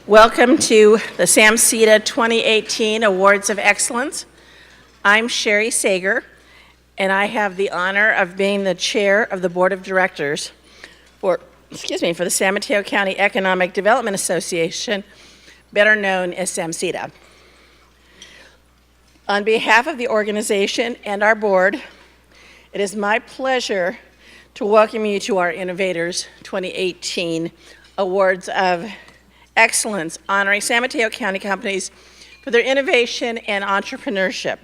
Welcome to the Samceda 2018 Awards of Excellence. I'm Sherry Sager, and I have the honor of being the chair of the Board of Directors for the San Mateo County Economic Development Association, better known as Samceda. On behalf of the organization and our board, it is my pleasure to welcome you to our Innovators 2018 Awards of Excellence, honoring San Mateo County companies for their innovation and entrepreneurship.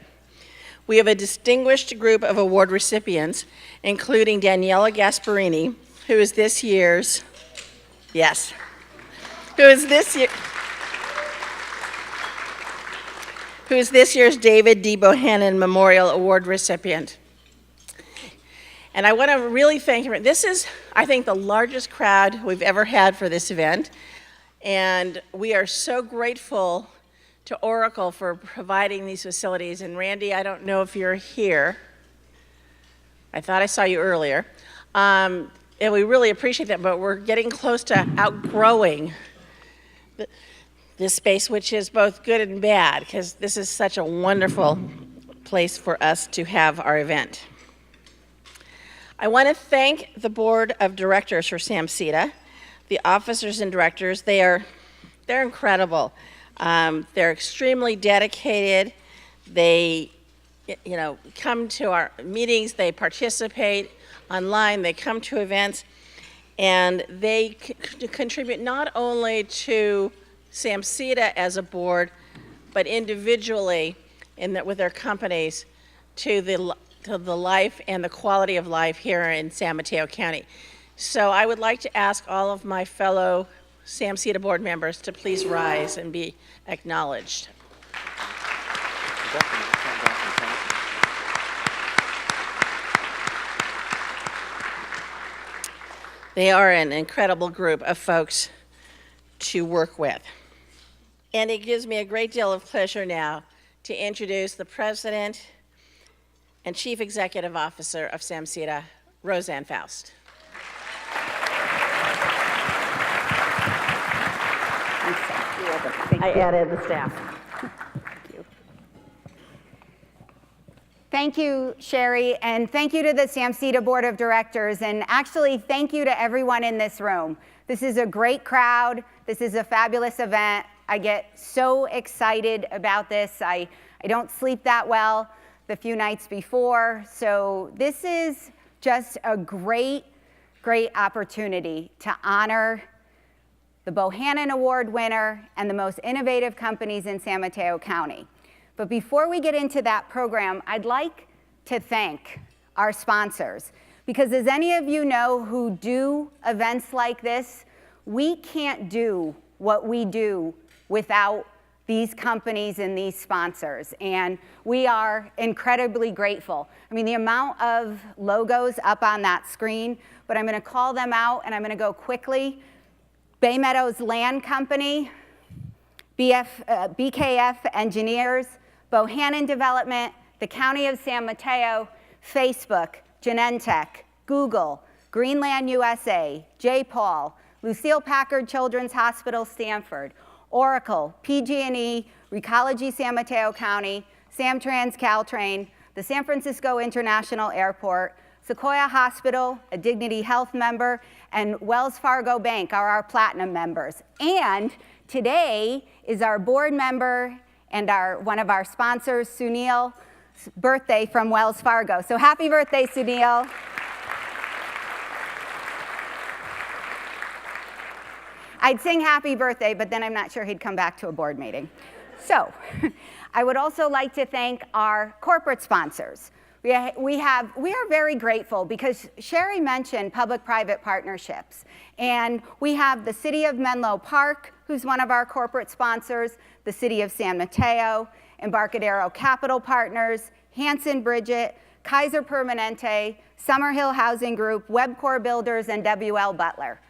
We have a distinguished group of award recipients, including Daniela Gasparini, who is this year's David D. Bohannon Memorial Award recipient. And I want to really thank him. This is, I think, the largest crowd we've ever had for this event. And we are so grateful to Oracle for providing these facilities. And Randy, I don't know if you're here. I thought I saw you earlier. And we really appreciate that, but we're getting close to outgrowing this space, which is both good and bad, because this is such a wonderful place for us to have our event. I want to thank the Board of Directors for Samceda. The officers and directors, they're incredible. They're extremely dedicated. They, come to our meetings, they participate online, they come to events, and they contribute not only to Samceda as a board, but individually with their companies to the life and the quality of life here in San Mateo County. So I would like to ask all of my fellow Samceda board members to please rise and be acknowledged. They are an incredible group of folks to work with. And it gives me a great deal of pleasure now to introduce the President and Chief Executive Officer of Samceda, Roseanne Faust. I added the staff. Thank you. Thank you, Sherry, and thank you to the Samceda Board of Directors, and actually thank you to everyone in this room. This is a great crowd. This is a fabulous event. I get so excited about this. I don't sleep that well the few nights before, so this is just a great opportunity to honor the Bohannon Award winner and the most innovative companies in San Mateo County. But before we get into that program, I'd like to thank our sponsors, because as any of you know who do events like this, we can't do what we do without these companies and these sponsors, and we are incredibly grateful. I mean, the amount of logos up on that screen, but I'm gonna call them out and I'm gonna go quickly. Bay Meadows Land Company, BKF Engineers, Bohannon Development, the County of San Mateo, Facebook, Genentech, Google, Greenland USA, J. Paul, Lucille Packard Children's Hospital, Stanford, Oracle, PG&E, Recology San Mateo County, Samtrans Caltrain, the San Francisco International Airport, Sequoia Hospital, a Dignity Health member, and Wells Fargo Bank are our platinum members. And today is our board member and one of our sponsors, Sunil's birthday from Wells Fargo. So happy birthday, Sunil. I'd sing happy birthday, but then I'm not sure he'd come back to a board meeting. So I would also like to thank our corporate sponsors. We are very grateful because Sherry mentioned public-private partnerships. And we have the City of Menlo Park, who's one of our corporate sponsors, the City of San Mateo, Embarcadero Capital Partners, Hanson Bridget, Kaiser Permanente, Summerhill Housing Group, Webcor Builders, and WL Butler.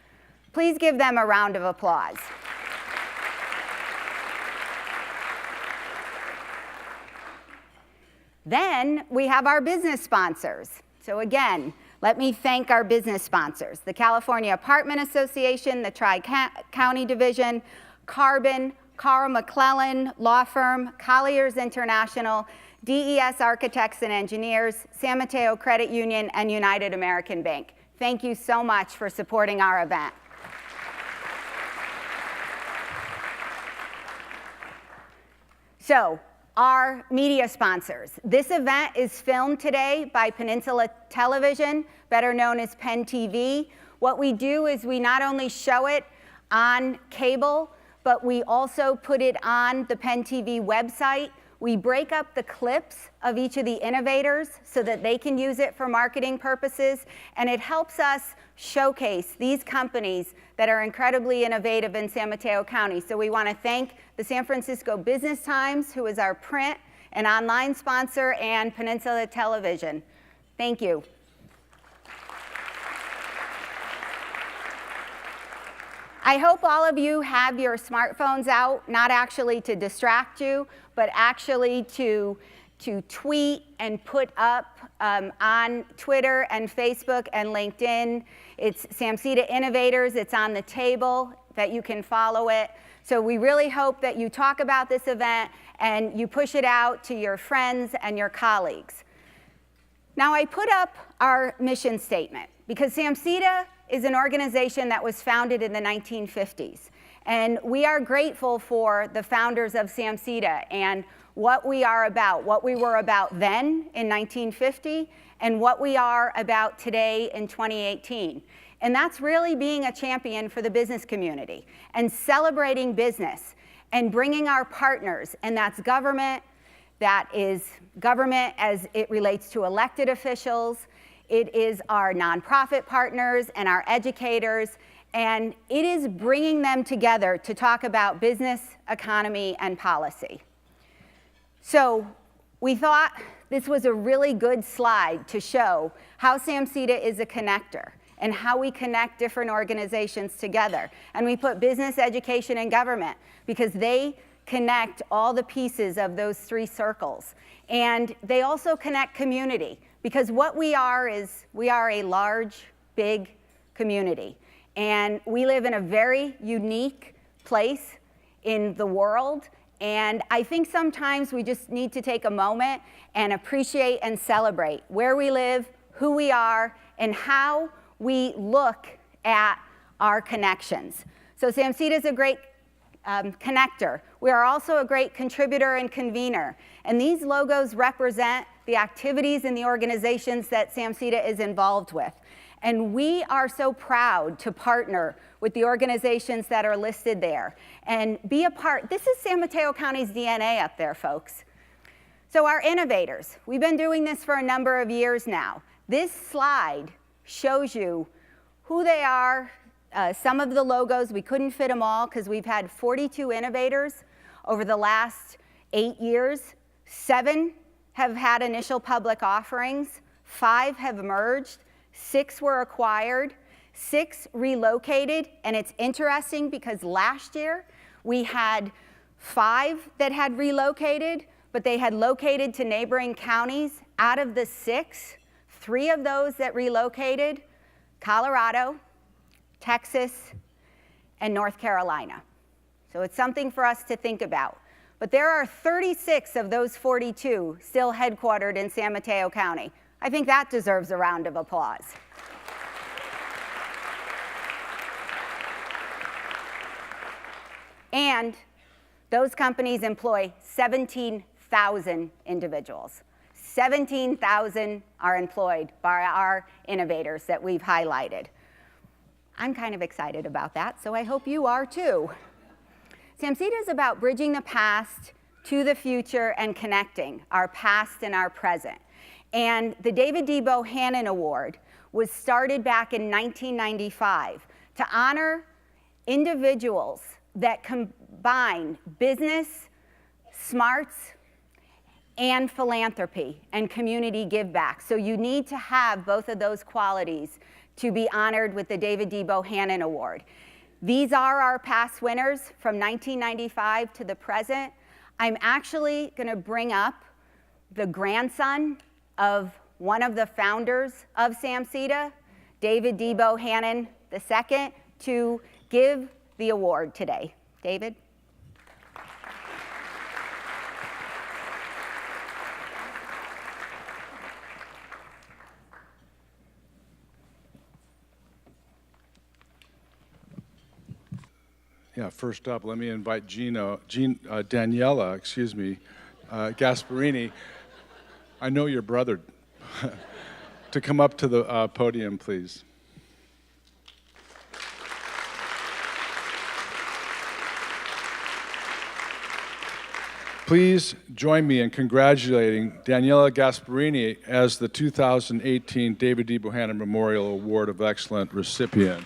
Please give them a round of applause. Then we have our business sponsors. So again, let me thank our business sponsors: the California Apartment Association, the Tri-County Division, Carbon, Carl McClellan Law Firm, Colliers International, DES Architects and Engineers, San Mateo Credit Union, and United American Bank. Thank you so much for supporting our event. So, our media sponsors. This event is filmed today by Peninsula Television, better known as Penn TV. What we do is we not only show it on cable, but we also put it on the Penn TV website. We break up the clips of each of the innovators so that they can use it for marketing purposes, and it helps us showcase these companies that are incredibly innovative in San Mateo County. So we want to thank the San Francisco Business Times, who is our print and online sponsor, and Peninsula Television. Thank you. I hope all of you have your smartphones out, not actually to distract you, but actually to tweet and put up on Twitter and Facebook and LinkedIn. It's Samceda Innovators. It's on the table that you can follow it. So we really hope that you talk about this event and you push it out to your friends and your colleagues. Now, I put up our mission statement because Samceda is an organization that was founded in the 1950s. And we are grateful for the founders of Samceda and what we are about, what we were about then in 1950, and what we are about today in 2018. And that's really being a champion for the business community and celebrating business and bringing our partners, and that's government, that is government as it relates to elected officials, it is our nonprofit partners and our educators, and it is bringing them together to talk about business, economy, and policy. So we thought this was a really good slide to show how Samceda is a connector and how we connect different organizations together. And we put business, education, and government because they connect all the pieces of those three circles. And they also connect community because what we are is we are a large, big community. And we live in a very unique place in the world. And I think sometimes we just need to take a moment and appreciate and celebrate where we live, who we are, and how we look at our connections. So Samceda is a great connector. We are also a great contributor and convener. And these logos represent the activities and the organizations that Samceda is involved with. And we are so proud to partner with the organizations that are listed there and be a part. This is San Mateo County's DNA up there, folks. So our innovators, we've been doing this for a number of years now. This slide shows you who they are, some of the logos. We couldn't fit them all because we've had 42 innovators over the last 8 years. 7 have had initial public offerings, 5 have merged, 6 were acquired, 6 relocated, and it's interesting because last year we had 5 that had relocated, but they had located to neighboring counties. Out of the 6, 3 of those that relocated, Colorado, Texas, and North Carolina. So it's something for us to think about. But there are 36 of those 42 still headquartered in San Mateo County. I think that deserves a round of applause. And those companies employ 17,000 individuals. 17,000 are employed by our innovators that we've highlighted. I'm kind of excited about that, so I hope you are too. Samceda is about bridging the past to the future and connecting our past and our present. And the David D. Bohannon Award was started back in 1995 to honor individuals that combine business, smarts, and philanthropy and community give back. So you need to have both of those qualities to be honored with the David D. Bohannon Award. These are our past winners from 1995 to the present. I'm actually going to bring up the grandson of one of the founders of Samceda, David D. Bohannon II, to give the award today. David? Yeah, first up, let me invite Daniela, Gasparini. I know your brother, to come up to the podium, please. Please join me in congratulating Daniela Gasparini as the 2018 David D. Bohannon Memorial Award of Excellence recipient.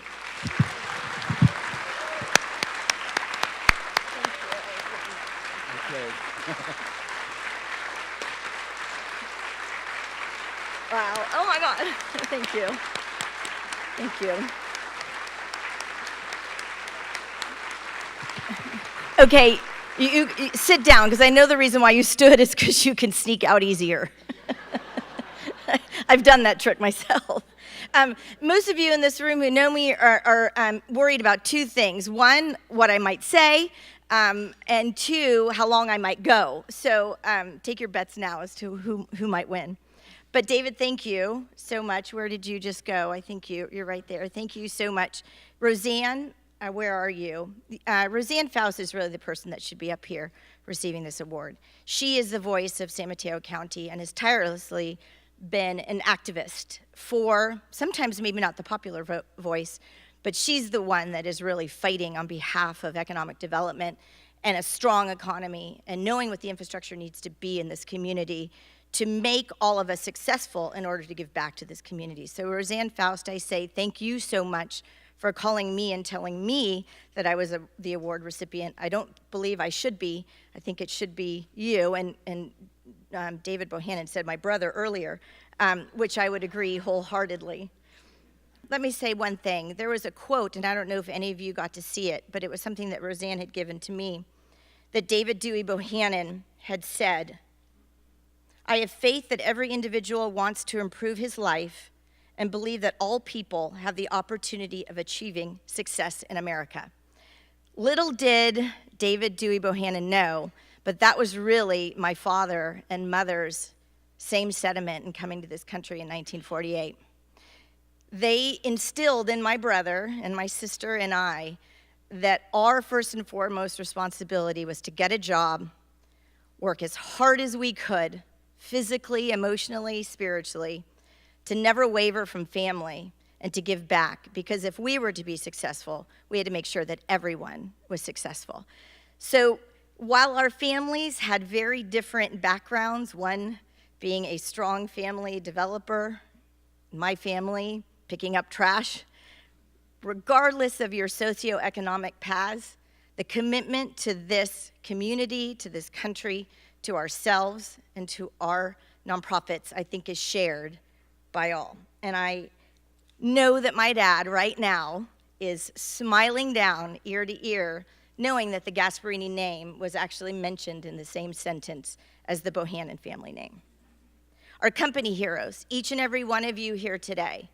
Wow. Oh my God. Thank you. Thank you. Okay, you sit down, because I know the reason why you stood is because you can sneak out easier. I've done that trick myself. Most of you in this room who know me are worried about two things. One, what I might say, and two, how long I might go. So take your bets now as to who might win. But David, thank you so much. Where did you just go? I think you're right there. Thank you so much. Roseanne, where are you? Roseanne Faust is really the person that should be up here receiving this award. She is the voice of San Mateo County and has tirelessly been an activist for, sometimes maybe not the popular voice, but she's the one that is really fighting on behalf of economic development and a strong economy, and knowing what the infrastructure needs to be in this community to make all of us successful in order to give back to this community. So Roseanne Faust, I say thank you so much for calling me and telling me that I was the award recipient. I don't believe I should be. I think it should be you, and David Bohannon said my brother earlier, which I would agree wholeheartedly. Let me say one thing. There was a quote, and I don't know if any of you got to see it, but it was something that Roseanne had given to me, that David Dewey Bohannon had said, "I have faith that every individual wants to improve his life and believe that all people have the opportunity of achieving success in America." Little did David Dewey Bohannon know, but that was really my father and mother's same sentiment in coming to this country in 1948. They instilled in my brother and my sister and I that our first and foremost responsibility was to get a job, work as hard as we could, physically, emotionally, spiritually, to never waver from family, and to give back. Because if we were to be successful, we had to make sure that everyone was successful. So while our families had very different backgrounds, one being a strong family developer, my family picking up trash, regardless of your socioeconomic paths, the commitment to this community, to this country, to ourselves, and to our nonprofits, I think is shared by all. And I know that my dad right now is smiling down ear to ear, knowing that the Gasparini name was actually mentioned in the same sentence as the Bohannon family name. Our company heroes, each and every one of you here today,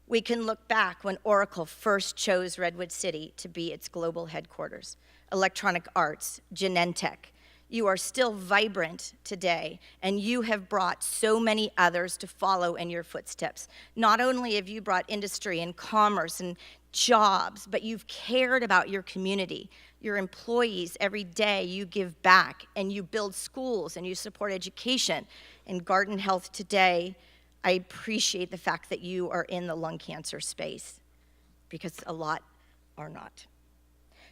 we can look back when Oracle first chose Redwood City to be its global headquarters. Electronic Arts, Genentech. You are still vibrant today, and you have brought so many others to follow in your footsteps. Not only have you brought industry and commerce and jobs, but you've cared about your community, your employees. Every day you give back, and you build schools, and you support education. In Garden Health today, I appreciate the fact that you are in the lung cancer space, because a lot are not.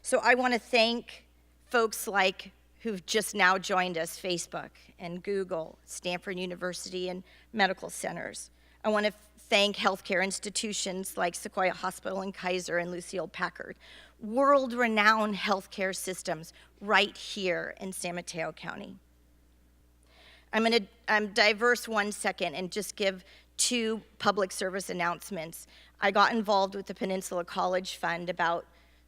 So I want to thank folks like who've just now joined us, Facebook and Google, Stanford University, and medical centers. I want to thank healthcare institutions like Sequoia Hospital and Kaiser and Lucille Packard, world-renowned healthcare systems right here in San Mateo County. I'm going to diverse 1 second and just give 2 public service announcements. I got involved with the Peninsula College Fund about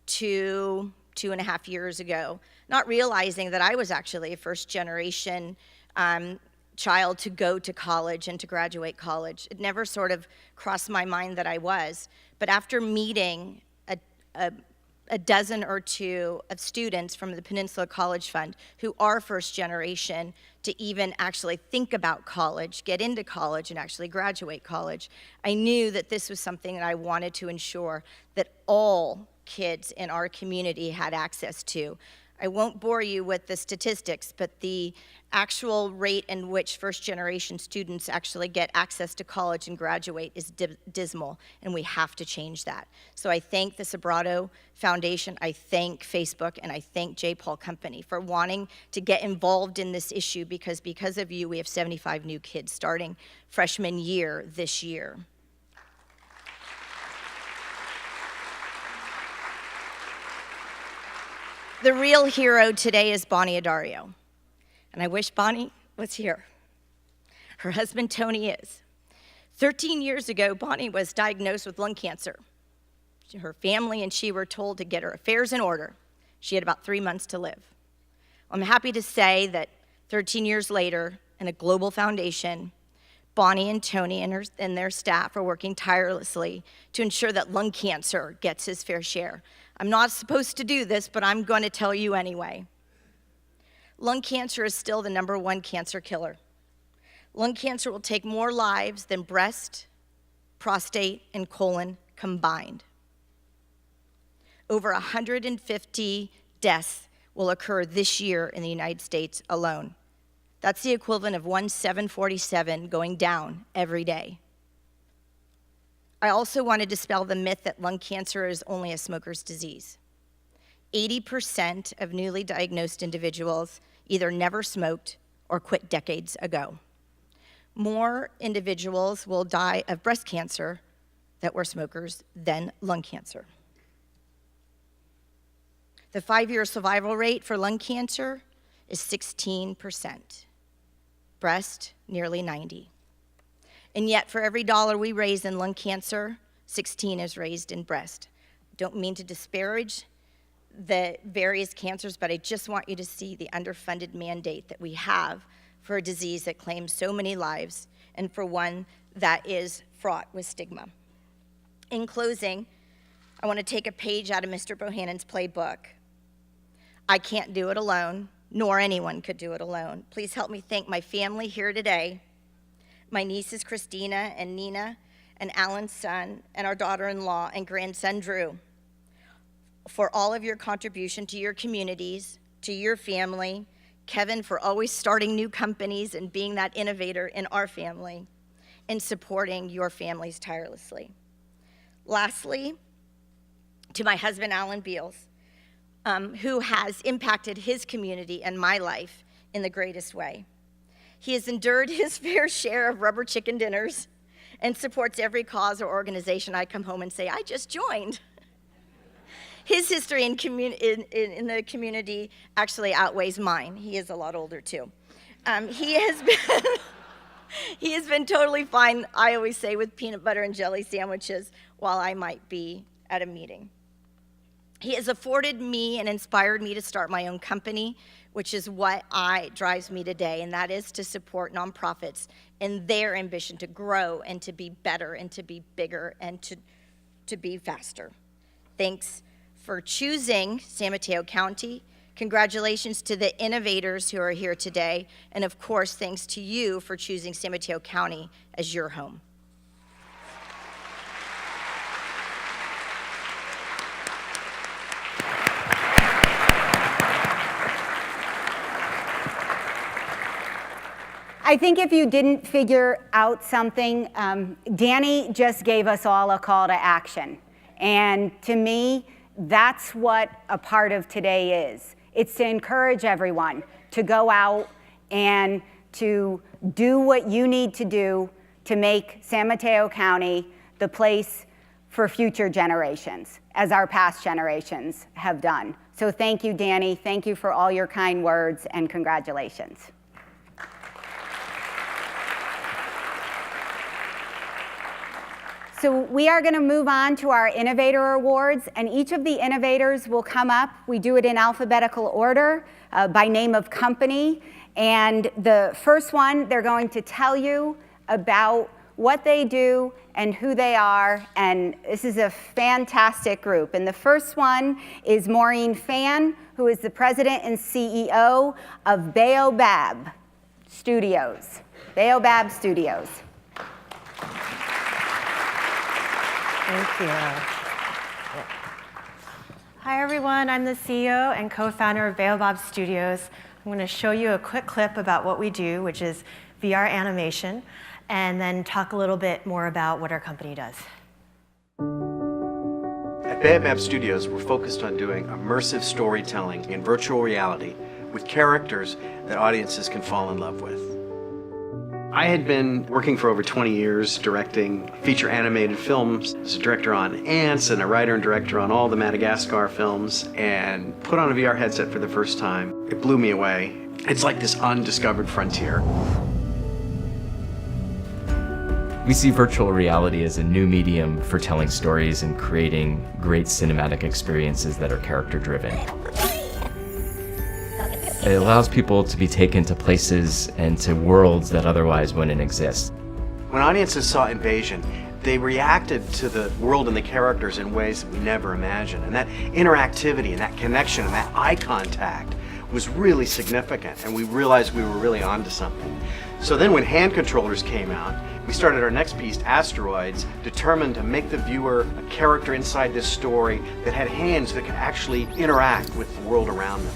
2.5 years ago, not realizing that I was actually a first-generation child to go to college and to graduate college. It never sort of crossed my mind that I was. But after meeting a a dozen or two of students from the Peninsula College Fund who are first generation to even actually think about college, get into college, and actually graduate college. I knew that this was something that I wanted to ensure that all kids in our community had access to. I won't bore you with the statistics, but the actual rate in which first-generation students actually get access to college and graduate is dismal, and we have to change that. So I thank the Sobrato Foundation, I thank Facebook, and I thank J. Paul Company for wanting to get involved in this issue, because of you, we have 75 new kids starting freshman year this year. The real hero today is Bonnie Adario, and I wish Bonnie was here. Her husband, Tony, is. 13 years ago, Bonnie was diagnosed with lung cancer. Her family and she were told to get her affairs in order. She had about 3 months to live. I'm happy to say that 13 years later, in a global foundation, Bonnie and Tony and their staff are working tirelessly to ensure that lung cancer gets his fair share. I'm not supposed to do this, but I'm going to tell you anyway. Lung cancer is still the #1 cancer killer. Lung cancer will take more lives than breast, prostate, and colon combined. Over 150 deaths will occur this year in the United States alone. That's the equivalent of 1/747 going down every day. I also want to dispel the myth that lung cancer is only a smoker's disease. 80% of newly diagnosed individuals either never smoked or quit decades ago. More individuals will die of breast cancer that were smokers than lung cancer. The 5-year survival rate for lung cancer is 16%. Breast, nearly 90%. And yet, for every dollar we raise in lung cancer, 16 is raised in breast. Don't mean to disparage the various cancers, but I just want you to see the underfunded mandate that we have for a disease that claims so many lives and for one that is fraught with stigma. In closing, I want to take a page out of Mr. Bohannon's playbook. I can't do it alone, nor anyone could do it alone. Please help me thank my family here today, my nieces Christina and Nina, and Alan's son, and our daughter-in-law and grandson Drew, for all of your contribution to your communities, to your family, Kevin for always starting new companies and being that innovator in our family, and supporting your families tirelessly. Lastly, to my husband, Alan Beals, who has impacted his community and my life in the greatest way. He has endured his fair share of rubber chicken dinners and supports every cause or organization I come home and say, I just joined. His history in the community actually outweighs mine. He is a lot older too. He has been totally fine, I always say, with peanut butter and jelly sandwiches while I might be at a meeting. He has afforded me and inspired me to start my own company, which is what drives me today, and that is to support nonprofits in their ambition to grow and to be better and to be bigger and to be faster. Thanks for choosing San Mateo County. Congratulations to the innovators who are here today, and of course, thanks to you for choosing San Mateo County as your home. I think if you didn't figure out something, Danny just gave us all a call to action. And to me, that's what a part of today is. It's to encourage everyone to go out and to do what you need to do to make San Mateo County the place for future generations, as our past generations have done. So thank you, Danny. Thank you for all your kind words, and congratulations. So we are going to move on to our Innovator Awards, and each of the innovators will come up. We do it in alphabetical order by name of company, and the first one, they're going to tell you about what they do and who they are, and this is a fantastic group. And the first one is Maureen Fan, who is the president and CEO of Baobab Studios. Baobab Studios. Thank you. Hi, everyone. I'm the CEO and co-founder of Baobab Studios. I'm going to show you a quick clip about what we do, which is VR animation, and then talk a little bit more about what our company does. At Baobab Studios, we're focused on doing immersive storytelling in virtual reality with characters that audiences can fall in love with. I had been working for over 20 years directing feature animated films as a director on Ants and a writer and director on all the Madagascar films, and put on a VR headset for the first time. It blew me away. It's like this undiscovered frontier. We see virtual reality as a new medium for telling stories and creating great cinematic experiences that are character-driven. It allows people to be taken to places and to worlds that otherwise wouldn't exist. When audiences saw Invasion, they reacted to the world and the characters in ways that we never imagined. And that interactivity and that connection and that eye contact was really significant, and we realized we were really onto something. So then when hand controllers came out, we started our next piece, Asteroids, determined to make the viewer a character inside this story that had hands that could actually interact with the world around them.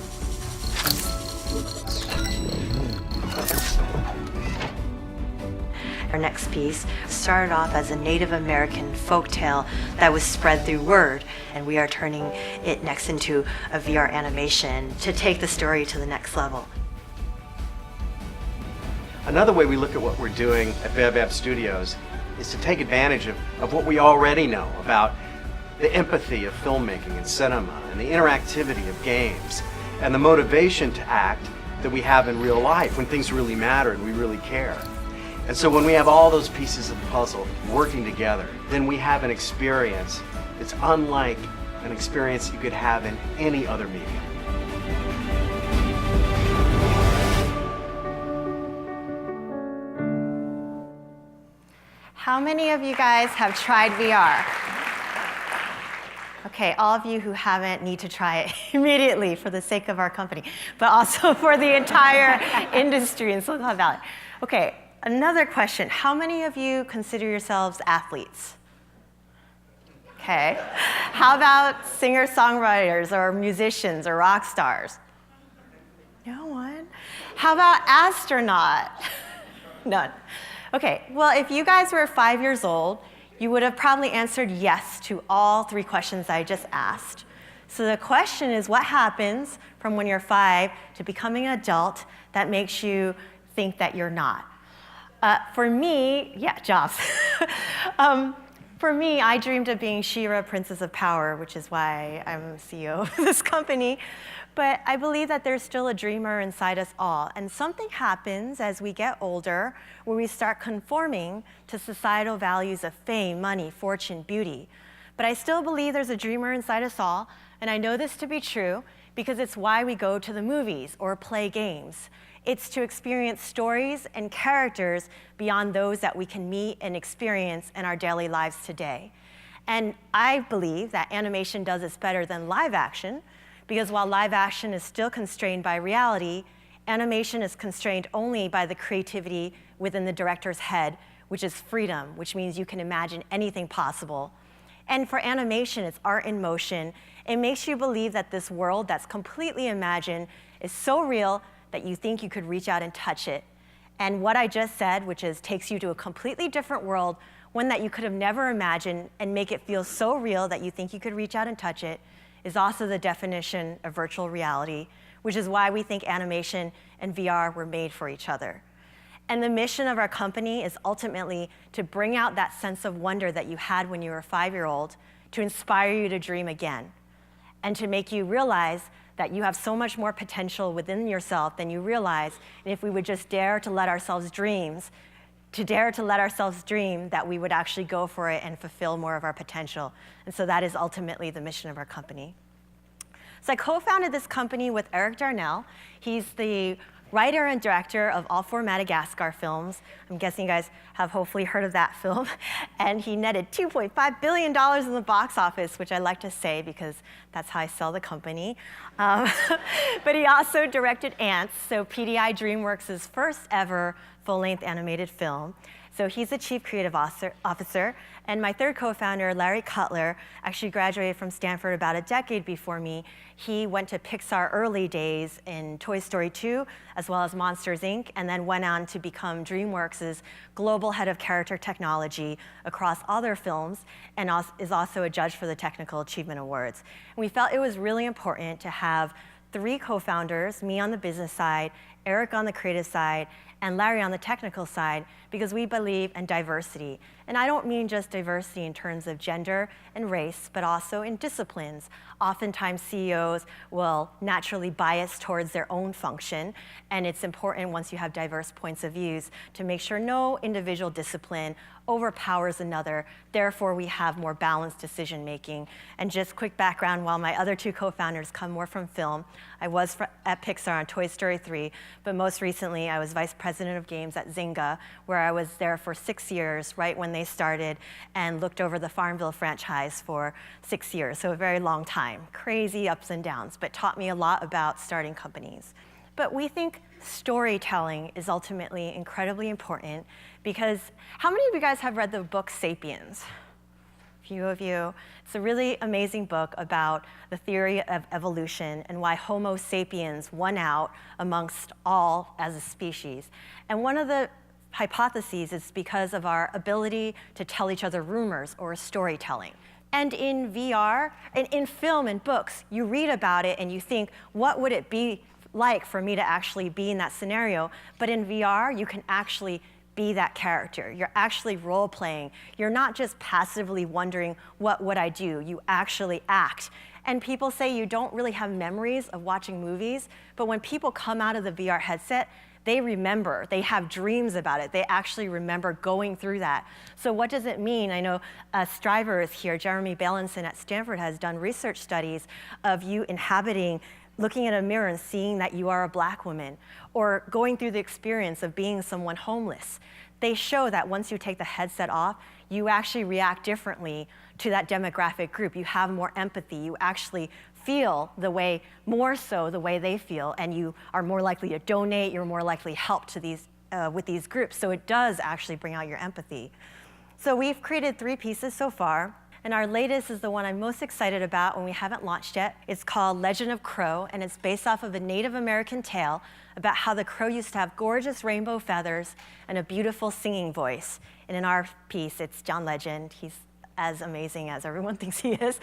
Our next piece started off as a Native American folktale that was spread through word, and we are turning it next into a VR animation to take the story to the next level. Another way we look at what we're doing at Baobab Studios is to take advantage of what we already know about the empathy of filmmaking and cinema and the interactivity of games and the motivation to act that we have in real life when things really matter and we really care. And so when we have all those pieces of the puzzle working together, then we have an experience that's unlike an experience you could have in any other medium. How many of you guys have tried VR? Okay, all of you who haven't need to try it immediately for the sake of our company, but also for the entire industry in Silicon Valley. Okay, another question. How many of you consider yourselves athletes? Okay. How about singer-songwriters or musicians or rock stars? No one? How about astronaut? None. Okay, well, if you guys were 5 years old, you would have probably answered yes to all 3 questions I just asked. So the question is, what happens from when you're 5 to becoming an adult that makes you think that you're not? For me, yeah, jobs. For me, I dreamed of being She-Ra, Princess of Power, which is why I'm CEO of this company. But I believe that there's still a dreamer inside us all. And something happens as we get older where we start conforming to societal values of fame, money, fortune, beauty. But I still believe there's a dreamer inside us all. And I know this to be true because it's why we go to the movies or play games. It's to experience stories and characters beyond those that we can meet and experience in our daily lives today. And I believe that animation does this better than live action, because while live action is still constrained by reality, animation is constrained only by the creativity within the director's head, which is freedom, which means you can imagine anything possible. And for animation, it's art in motion. It makes you believe that this world that's completely imagined is so real that you think you could reach out and touch it. And what I just said, which is takes you to a completely different world, one that you could have never imagined, and make it feel so real that you think you could reach out and touch it, is also the definition of virtual reality, which is why we think animation and VR were made for each other. And the mission of our company is ultimately to bring out that sense of wonder that you had when you were a 5-year-old, to inspire you to dream again, and to make you realize that you have so much more potential within yourself than you realize. And if we would just dare to let ourselves dream, that we would actually go for it and fulfill more of our potential. And so that is ultimately the mission of our company. So I co-founded this company with Eric Darnell. He's the writer and director of all four Madagascar films. I'm guessing you guys have hopefully heard of that film. And he netted $2.5 billion in the box office, which I like to say because that's how I sell the company. But he also directed Ants, so PDI DreamWorks' first ever full-length animated film. So he's the chief creative officer. And my third co-founder, Larry Cutler, actually graduated from Stanford about a decade before me. He went to Pixar early days in Toy Story 2, as well as Monsters, Inc., and then went on to become DreamWorks' global head of character technology across all their films, and is also a judge for the Technical Achievement Awards. And we felt it was really important to have three co-founders, me on the business side, Eric on the creative side, and Larry on the technical side, because we believe in diversity. And I don't mean just diversity in terms of gender and race, but also in disciplines. Oftentimes CEOs will naturally bias towards their own function, and it's important once you have diverse points of views to make sure no individual discipline overpowers another. Therefore, we have more balanced decision making. And just quick background, while my other two co-founders come more from film, I was at Pixar on Toy Story 3, but most recently I was vice president of games at Zynga, where I was there for 6 years, right when they started, and looked over the Farmville franchise for 6 years, so a very long time. Crazy ups and downs, but taught me a lot about starting companies. But we think storytelling is ultimately incredibly important because how many of you guys have read the book Sapiens? A few of you. It's a really amazing book about the theory of evolution and why Homo sapiens won out amongst all as a species. And one of the hypotheses is because of our ability to tell each other rumors or storytelling. And in VR, and in film and books, you read about it and you think, what would it be like for me to actually be in that scenario? But in VR, you can actually be that character. You're actually role-playing. You're not just passively wondering, what would I do? You actually act. And people say you don't really have memories of watching movies, but when people come out of the VR headset, they remember, they have dreams about it. They actually remember going through that. So what does it mean? I know Striver is here. Jeremy Bailenson at Stanford has done research studies of you inhabiting, looking at a mirror and seeing that you are a black woman, or going through the experience of being someone homeless. They show that once you take the headset off, you actually react differently to that demographic group. You have more empathy. You actually feel the way, more so the way they feel, and you are more likely to donate, you're more likely to help to these, with these groups. So it does actually bring out your empathy. So we've created 3 pieces so far. And our latest is the one I'm most excited about when we haven't launched yet. It's called Legend of Crow, and it's based off of a Native American tale about how the crow used to have gorgeous rainbow feathers and a beautiful singing voice. And in our piece, it's John Legend. He's as amazing as everyone thinks he is.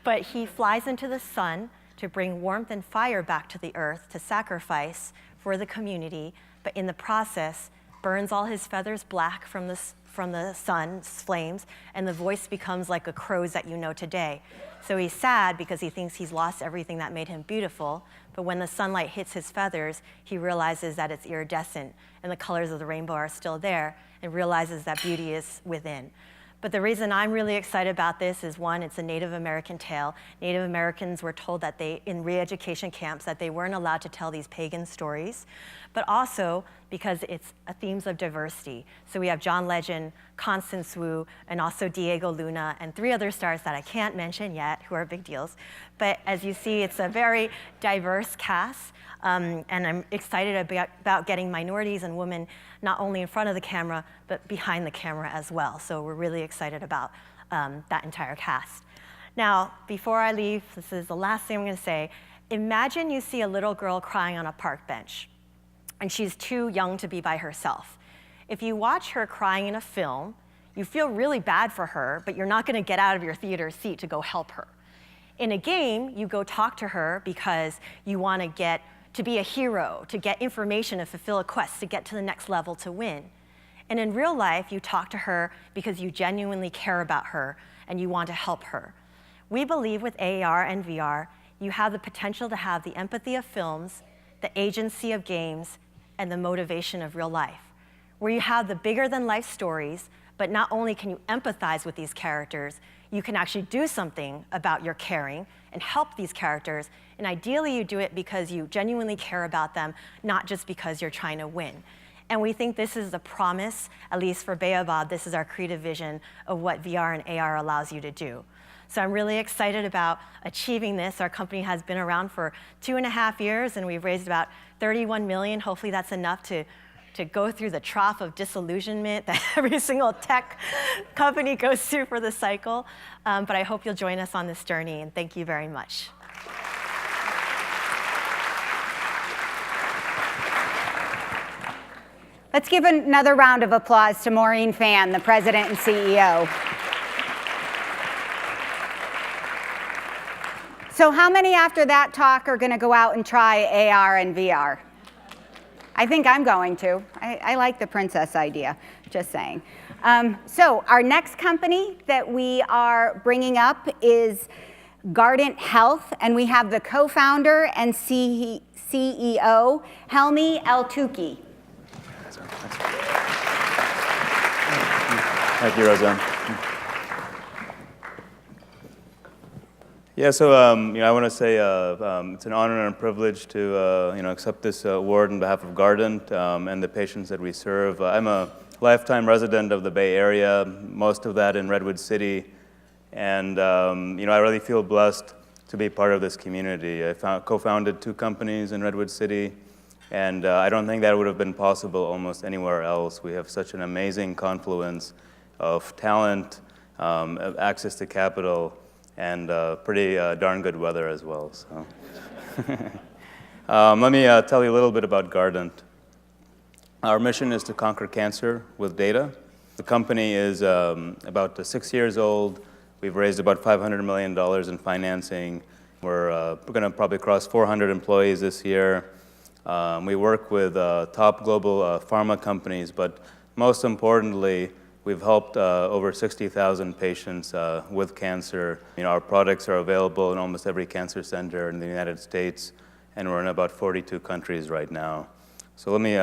But he flies into the sun to bring warmth and fire back to the earth to sacrifice for the community, but in the process, burns all his feathers black from the sun's flames, and the voice becomes like a crow's that you know today. So he's sad because he thinks he's lost everything that made him beautiful, but when the sunlight hits his feathers, he realizes that it's iridescent, and the colors of the rainbow are still there, and realizes that beauty is within. But the reason I'm really excited about this is, one, it's a Native American tale. Native Americans were told that in re-education camps that they weren't allowed to tell these pagan stories, but also because it's themes of diversity. So we have John Legend, Constance Wu, and also Diego Luna, and 3 other stars that I can't mention yet, who are big deals. But as you see, it's a very diverse cast. And I'm excited about getting minorities and women not only in front of the camera, but behind the camera as well. So we're really excited about that entire cast. Now, before I leave, this is the last thing I'm gonna say. Imagine you see a little girl crying on a park bench, and she's too young to be by herself. If you watch her crying in a film, you feel really bad for her, but you're not gonna get out of your theater seat to go help her. In a game, you go talk to her because you wanna get to be a hero, to get information, to fulfill a quest, to get to the next level, to win. And in real life, you talk to her because you genuinely care about her and you want to help her. We believe with AR and VR, you have the potential to have the empathy of films, the agency of games, and the motivation of real life, where you have the bigger than life stories, But not only can you empathize with these characters, you can actually do something about your caring and help these characters. And ideally, you do it because you genuinely care about them, not just because you're trying to win. And we think this is the promise, at least for Baobab, this is our creative vision of what VR and AR allows you to do. So I'm really excited about achieving this. Our company has been around for 2.5 years, and we've raised about 31 million. Hopefully that's enough to go through the trough of disillusionment that every single tech company goes through for the cycle. But I hope you'll join us on this journey, and thank you very much. Let's give another round of applause to Maureen Fan, the president and CEO. So how many after that talk are going to go out and try AR and VR? I think I'm going to. I like the princess idea, just saying. So our next company that we are bringing up is Guardant Health, and we have the co-founder and CEO, Helmy El-Touki. Thank you, Roseanne. Yeah, so I want to say it's an honor and a privilege to accept this award on behalf of Guardant and the patients that we serve. I'm a lifetime resident of the Bay Area, most of that in Redwood City, and I really feel blessed to be part of this community. I co-founded 2 companies in Redwood City, and I don't think that would have been possible almost anywhere else. We have such an amazing confluence of talent, access to capital, and pretty darn good weather as well. So, let me tell you a little bit about Guardant. Our mission is to conquer cancer with data. The company is about 6 years old. We've raised about $500 million in financing. We're going to probably cross 400 employees this year. We work with top global pharma companies, but most importantly, we've helped over 60,000 patients with cancer. Our products are available in almost every cancer center in the United States, and we're in about 42 countries right now. So let me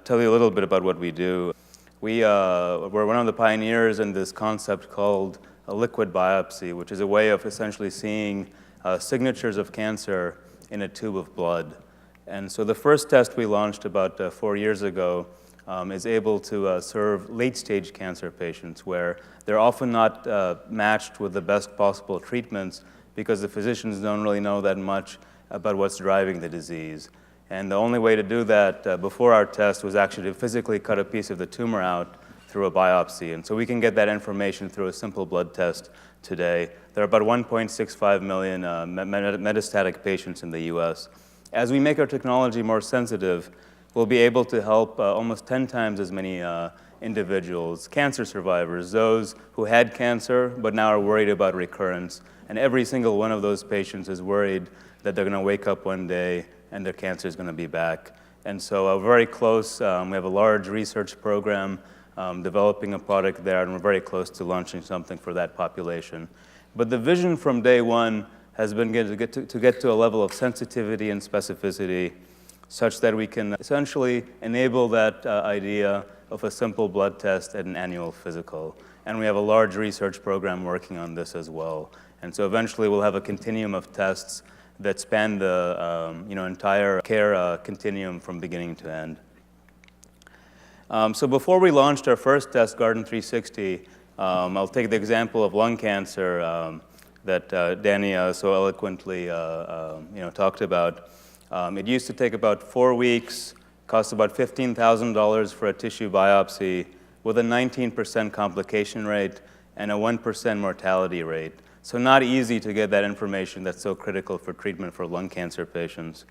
tell you a little bit about what we do. We're one of the pioneers in this concept called a liquid biopsy, which is a way of essentially seeing signatures of cancer in a tube of blood. And so the first test we launched about 4 years ago is able to serve late-stage cancer patients where they're often not matched with the best possible treatments because the physicians don't really know that much about what's driving the disease. And the only way to do that before our test was actually to physically cut a piece of the tumor out through a biopsy. And so we can get that information through a simple blood test today. There are about 1.65 million metastatic patients in the US. As we make our technology more sensitive, we'll be able to help almost 10 times as many individuals, cancer survivors, those who had cancer but now are worried about recurrence. And every single one of those patients is worried that they're going to wake up one day and their cancer is going to be back. And so we're very close. We have a large research program developing a product there, and we're very close to launching something for that population. But the vision from day one has been to get to a level of sensitivity and specificity such that we can essentially enable that idea of a simple blood test at an annual physical. And we have a large research program working on this as well. And so eventually we'll have a continuum of tests that span the entire care continuum from beginning to end. So before we launched our first test, Guardant 360, I'll take the example of lung cancer that Danny so eloquently talked about. It used to take about 4 weeks, cost about $15,000 for a tissue biopsy, with a 19% complication rate and a 1% mortality rate. So not easy to get that information that's so critical for treatment for lung cancer patients.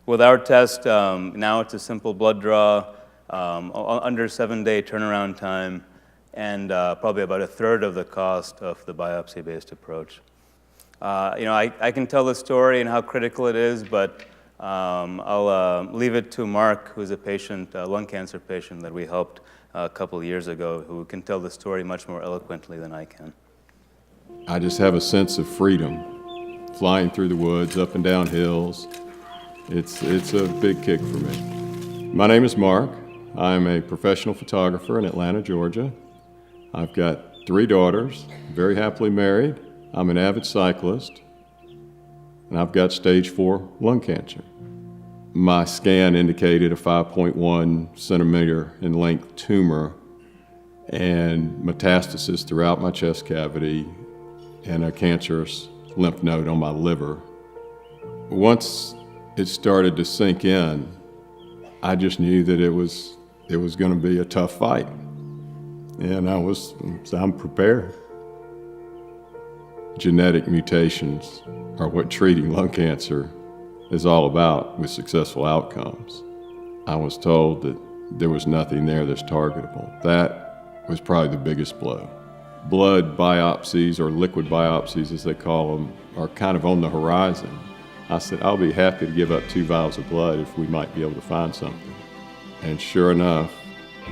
With our test, now it's a simple blood draw, under 7-day turnaround time, and probably about a third of the cost of the biopsy-based approach. I can tell the story and how critical it is, but I'll leave it to Mark, who's a patient, a lung cancer patient that we helped a couple of years ago, who can tell the story much more eloquently than I can. I just have a sense of freedom, flying through the woods, up and down hills. It's a big kick for me. My name is Mark. I'm a professional photographer in Atlanta, Georgia. I've got 3 daughters, very happily married. I'm an avid cyclist, and I've got stage 4 lung cancer. My scan indicated a 5.1 centimeter in length tumor and metastasis throughout my chest cavity and a cancerous lymph node on my liver. Once it started to sink in, I just knew that it was going to be a tough fight, and I'm prepared. Genetic mutations are what treating lung cancer is all about with successful outcomes. I was told that there was nothing there that's targetable. That was probably the biggest blow. Blood biopsies, or liquid biopsies as they call them, are kind of on the horizon. I said, I'll be happy to give up 2 vials of blood if we might be able to find something. And sure enough,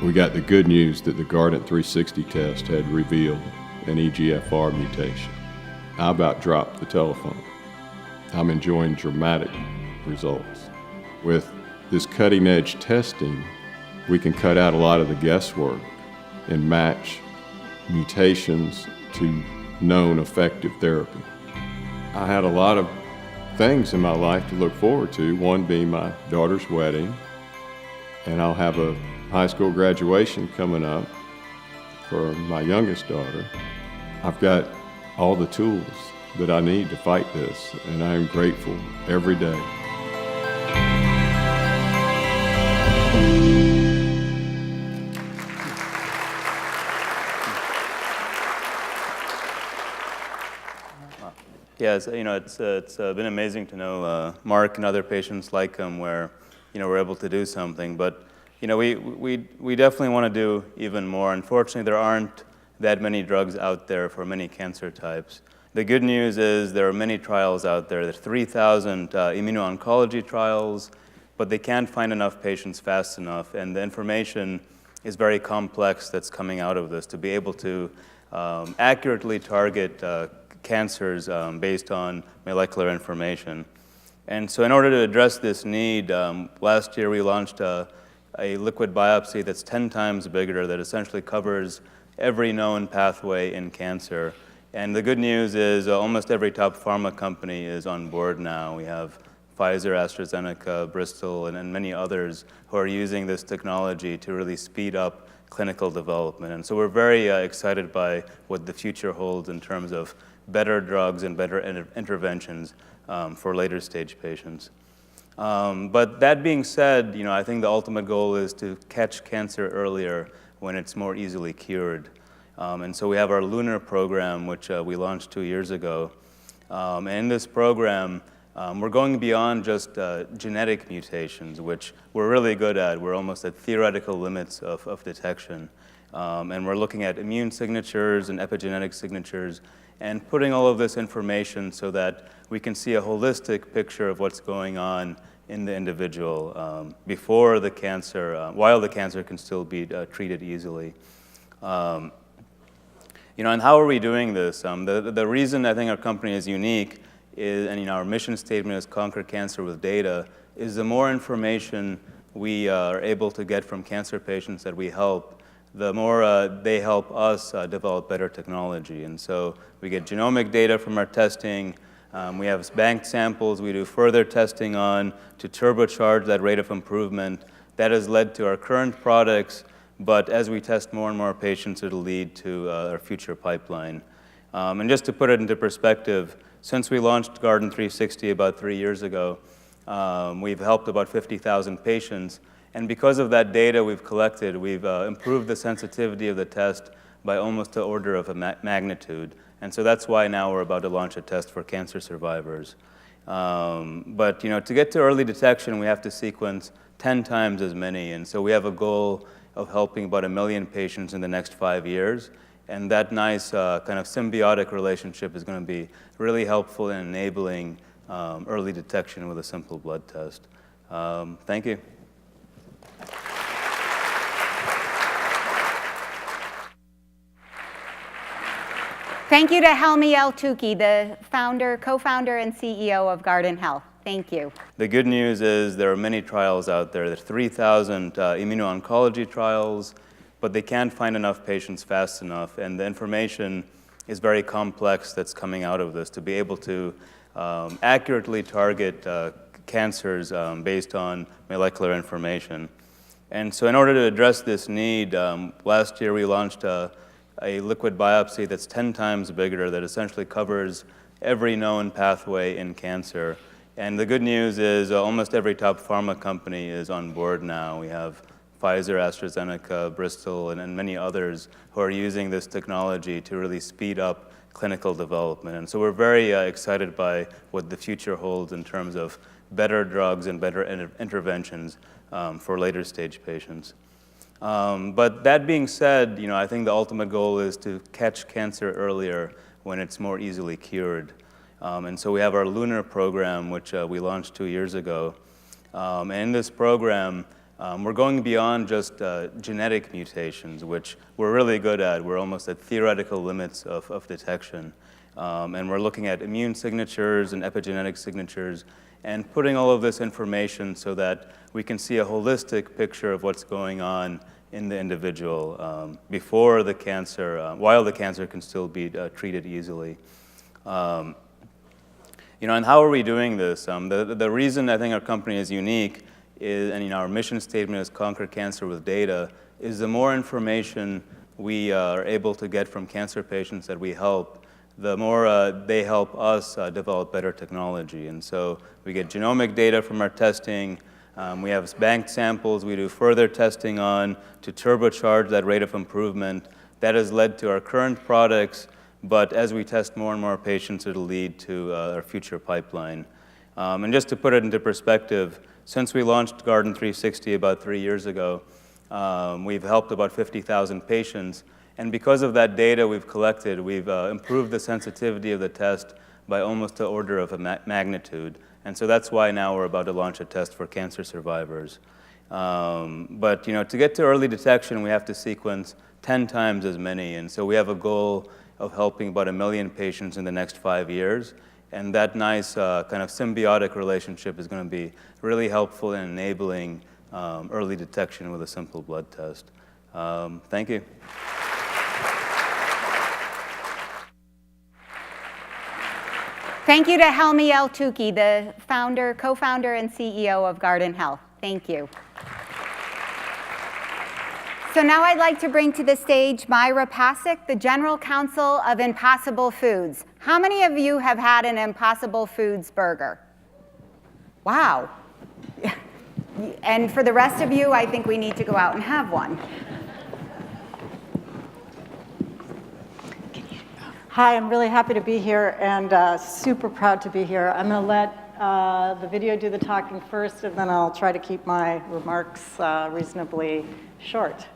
we got the good news that the Guardant 360 test had revealed an EGFR mutation. I about dropped the telephone. I'm enjoying dramatic results. With this cutting-edge testing, we can cut out a lot of the guesswork and match mutations to known effective therapy. I had a lot of things in my life to look forward to, one being my daughter's wedding, and I'll have a high school graduation coming up for my youngest daughter. I've got all the tools that I need to fight this, and I am grateful every day. Yeah, it's been amazing to know Mark and other patients like him where, we're able to do something. But, we definitely want to do even more. Unfortunately, there aren't that many drugs out there for many cancer types. The good news is there are many trials out there. There's 3,000 immuno-oncology trials, but they can't find enough patients fast enough. And the information is very complex that's coming out of this to be able to accurately target cancers based on molecular information. And so in order to address this need, last year we launched a liquid biopsy that's 10 times bigger that essentially covers every known pathway in cancer. And the good news is almost every top pharma company is on board now. We have Pfizer, AstraZeneca, Bristol, and many others who are using this technology to really speed up clinical development. And so we're very excited by what the future holds in terms of better drugs and better interventions for later stage patients. But that being said, I think the ultimate goal is to catch cancer earlier when it's more easily cured. And so we have our LUNAR program, which we launched 2 years ago. And in this program, we're going beyond just genetic mutations, which we're really good at. We're almost at theoretical limits of detection. And we're looking at immune signatures and epigenetic signatures and putting all of this information so that we can see a holistic picture of what's going on in the individual before the cancer, while the cancer can still be treated easily. And how are we doing this? The reason I think our company is unique is, and our mission statement is conquer cancer with data, is the more information we are able to get from cancer patients that we help, the more they help us develop better technology. And so we get genomic data from our testing. We have banked samples we do further testing on to turbocharge that rate of improvement. That has led to our current products, but as we test more and more patients, it'll lead to our future pipeline. And just to put it into perspective, since we launched Guardant 360 about 3 years ago, we've helped about 50,000 patients. And because of that data we've collected, we've improved the sensitivity of the test by almost an order of a magnitude. And so that's why now we're about to launch a test for cancer survivors. But to get to early detection, we have to sequence 10 times as many. And so we have a goal of helping about 1 million patients in the next 5 years. And that nice kind of symbiotic relationship is going to be really helpful in enabling early detection with a simple blood test. Thank you. Thank you to Helmy El-Touki, the co-founder and CEO of Guardant Health. Thank you. The good news is there are many trials out there. There's 3,000 immuno-oncology trials, but they can't find enough patients fast enough, and the information is very complex that's coming out of this to be able to accurately target cancers based on molecular information. And so in order to address this need, last year we launched a liquid biopsy that's 10 times bigger that essentially covers every known pathway in cancer. And the good news is almost every top pharma company is on board now. We have Pfizer, AstraZeneca, Bristol, and many others who are using this technology to really speed up clinical development. And so we're very excited by what the future holds in terms of better drugs and better interventions for later stage patients. But that being said, I think the ultimate goal is to catch cancer earlier when it's more easily cured. And so we have our LUNAR program, which we launched 2 years ago. And in this program, we're going beyond just genetic mutations, which we're really good at. We're almost at theoretical limits of detection. And we're looking at immune signatures and epigenetic signatures and putting all of this information so that we can see a holistic picture of what's going on in the individual before the cancer, while the cancer can still be treated easily. And how are we doing this? The reason I think our company is unique is, and our mission statement is conquer cancer with data, is the more information we are able to get from cancer patients that we help, the more they help us develop better technology. And so we get genomic data from our testing. We have banked samples we do further testing on to turbocharge that rate of improvement. That has led to our current products, but as we test more and more patients, it'll lead to our future pipeline. And just to put it into perspective, since we launched Garden 360 about 3 years ago, we've helped about 50,000 patients. And because of that data we've collected, we've improved the sensitivity of the test by almost an order of magnitude. And so that's why now we're about to launch a test for cancer survivors. But to get to early detection, we have to sequence 10 times as many. And so we have a goal of helping about 1 million patients in the next 5 years. And that nice kind of symbiotic relationship is going to be really helpful in enabling early detection with a simple blood test. Thank you. Thank you to Helmy El-Touki, the co-founder and CEO of Garden Health. Thank you. So now I'd like to bring to the stage Myra Pasick, the General Counsel of Impossible Foods. How many of you have had an Impossible Foods burger? Wow. And for the rest of you, I think we need to go out and have one. Hi, I'm really happy to be here and super proud to be here. I'm going to let the video do the talking first, and then I'll try to keep my remarks reasonably short.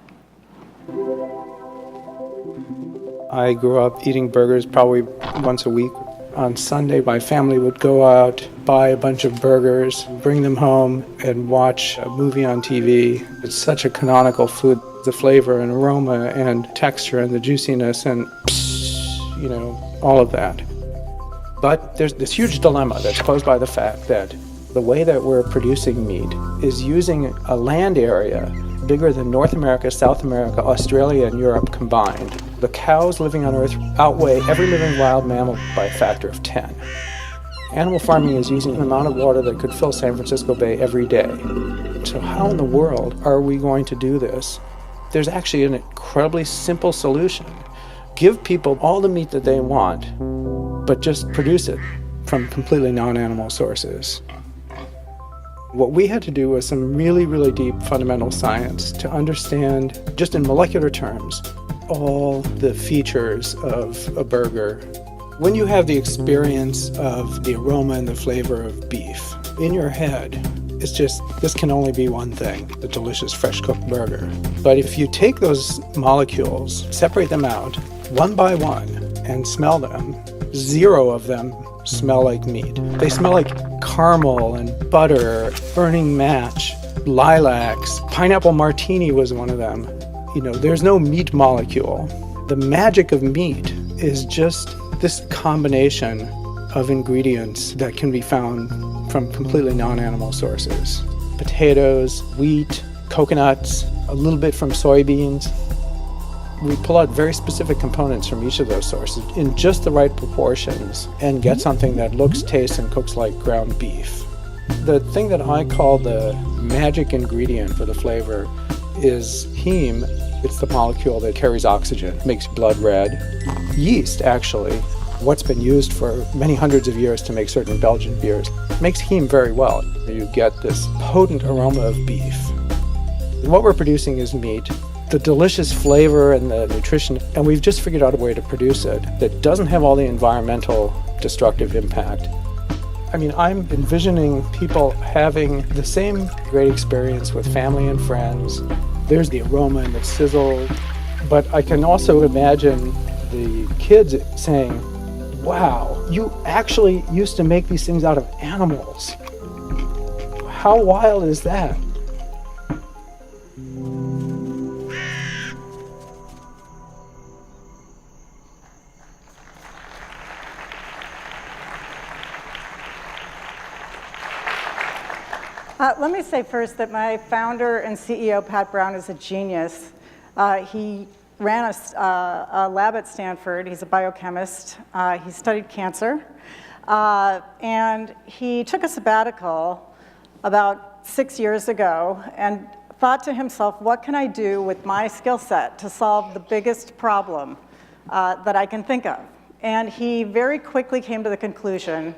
I grew up eating burgers probably once a week. On Sunday, my family would go out, buy a bunch of burgers, bring them home, and watch a movie on TV. It's such a canonical food. The flavor and aroma and texture and the juiciness and all of that. But there's this huge dilemma that's posed by the fact that the way that we're producing meat is using a land area bigger than North America, South America, Australia, and Europe combined. The cows living on Earth outweigh every living wild mammal by a factor of 10. Animal farming is using an amount of water that could fill San Francisco Bay every day. So how in the world are we going to do this? There's actually an incredibly simple solution. Give people all the meat that they want, but just produce it from completely non-animal sources. What we had to do was some really, really deep fundamental science to understand, just in molecular terms, all the features of a burger. When you have the experience of the aroma and the flavor of beef in your head, it's just, this can only be one thing, the delicious fresh cooked burger. But if you take those molecules, separate them out, one by one, and smell them, 0 of them smell like meat. They smell like caramel and butter, burning match, lilacs, pineapple martini was one of them. There's no meat molecule. The magic of meat is just this combination of ingredients that can be found from completely non-animal sources. Potatoes, wheat, coconuts, a little bit from soybeans. We pull out very specific components from each of those sources in just the right proportions and get something that looks, tastes, and cooks like ground beef. The thing that I call the magic ingredient for the flavor is heme. It's the molecule that carries oxygen, makes blood red. Yeast, actually, what's been used for many hundreds of years to make certain Belgian beers, makes heme very well. You get this potent aroma of beef. What we're producing is meat, the delicious flavor and the nutrition, and we've just figured out a way to produce it that doesn't have all the environmental destructive impact. I mean, I'm envisioning people having the same great experience with family and friends. There's the aroma and the sizzle, but I can also imagine the kids saying, wow, you actually used to make these things out of animals. How wild is that? Let me say first that my founder and CEO, Pat Brown, is a genius. He ran a lab at Stanford. He's a biochemist. He studied cancer. And he took a sabbatical about 6 years ago and thought to himself, what can I do with my skill set to solve the biggest problem that I can think of? And he very quickly came to the conclusion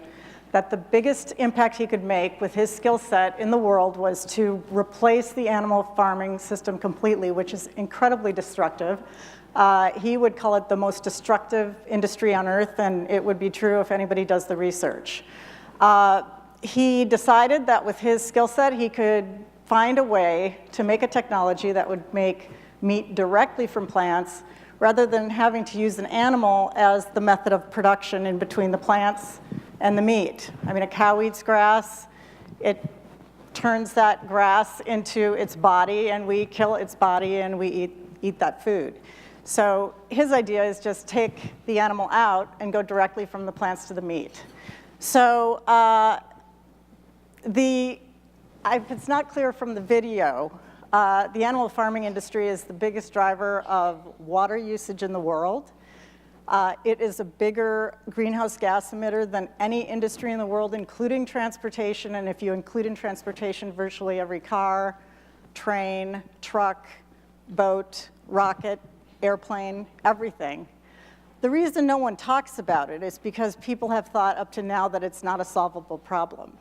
that the biggest impact he could make with his skill set in the world was to replace the animal farming system completely, which is incredibly destructive. He would call it the most destructive industry on earth, and it would be true if anybody does the research. He decided that with his skill set, he could find a way to make a technology that would make meat directly from plants rather than having to use an animal as the method of production in between the plants and the meat. I mean, a cow eats grass, it turns that grass into its body, and we kill its body and we eat that food. So his idea is just take the animal out and go directly from the plants to the meat. So if it's not clear from the video, the animal farming industry is the biggest driver of water usage in the world. It is a bigger greenhouse gas emitter than any industry in the world, including transportation. And if you include in transportation virtually every car, train, truck, boat, rocket, airplane, everything. The reason no one talks about it is because people have thought up to now that it's not a solvable problem.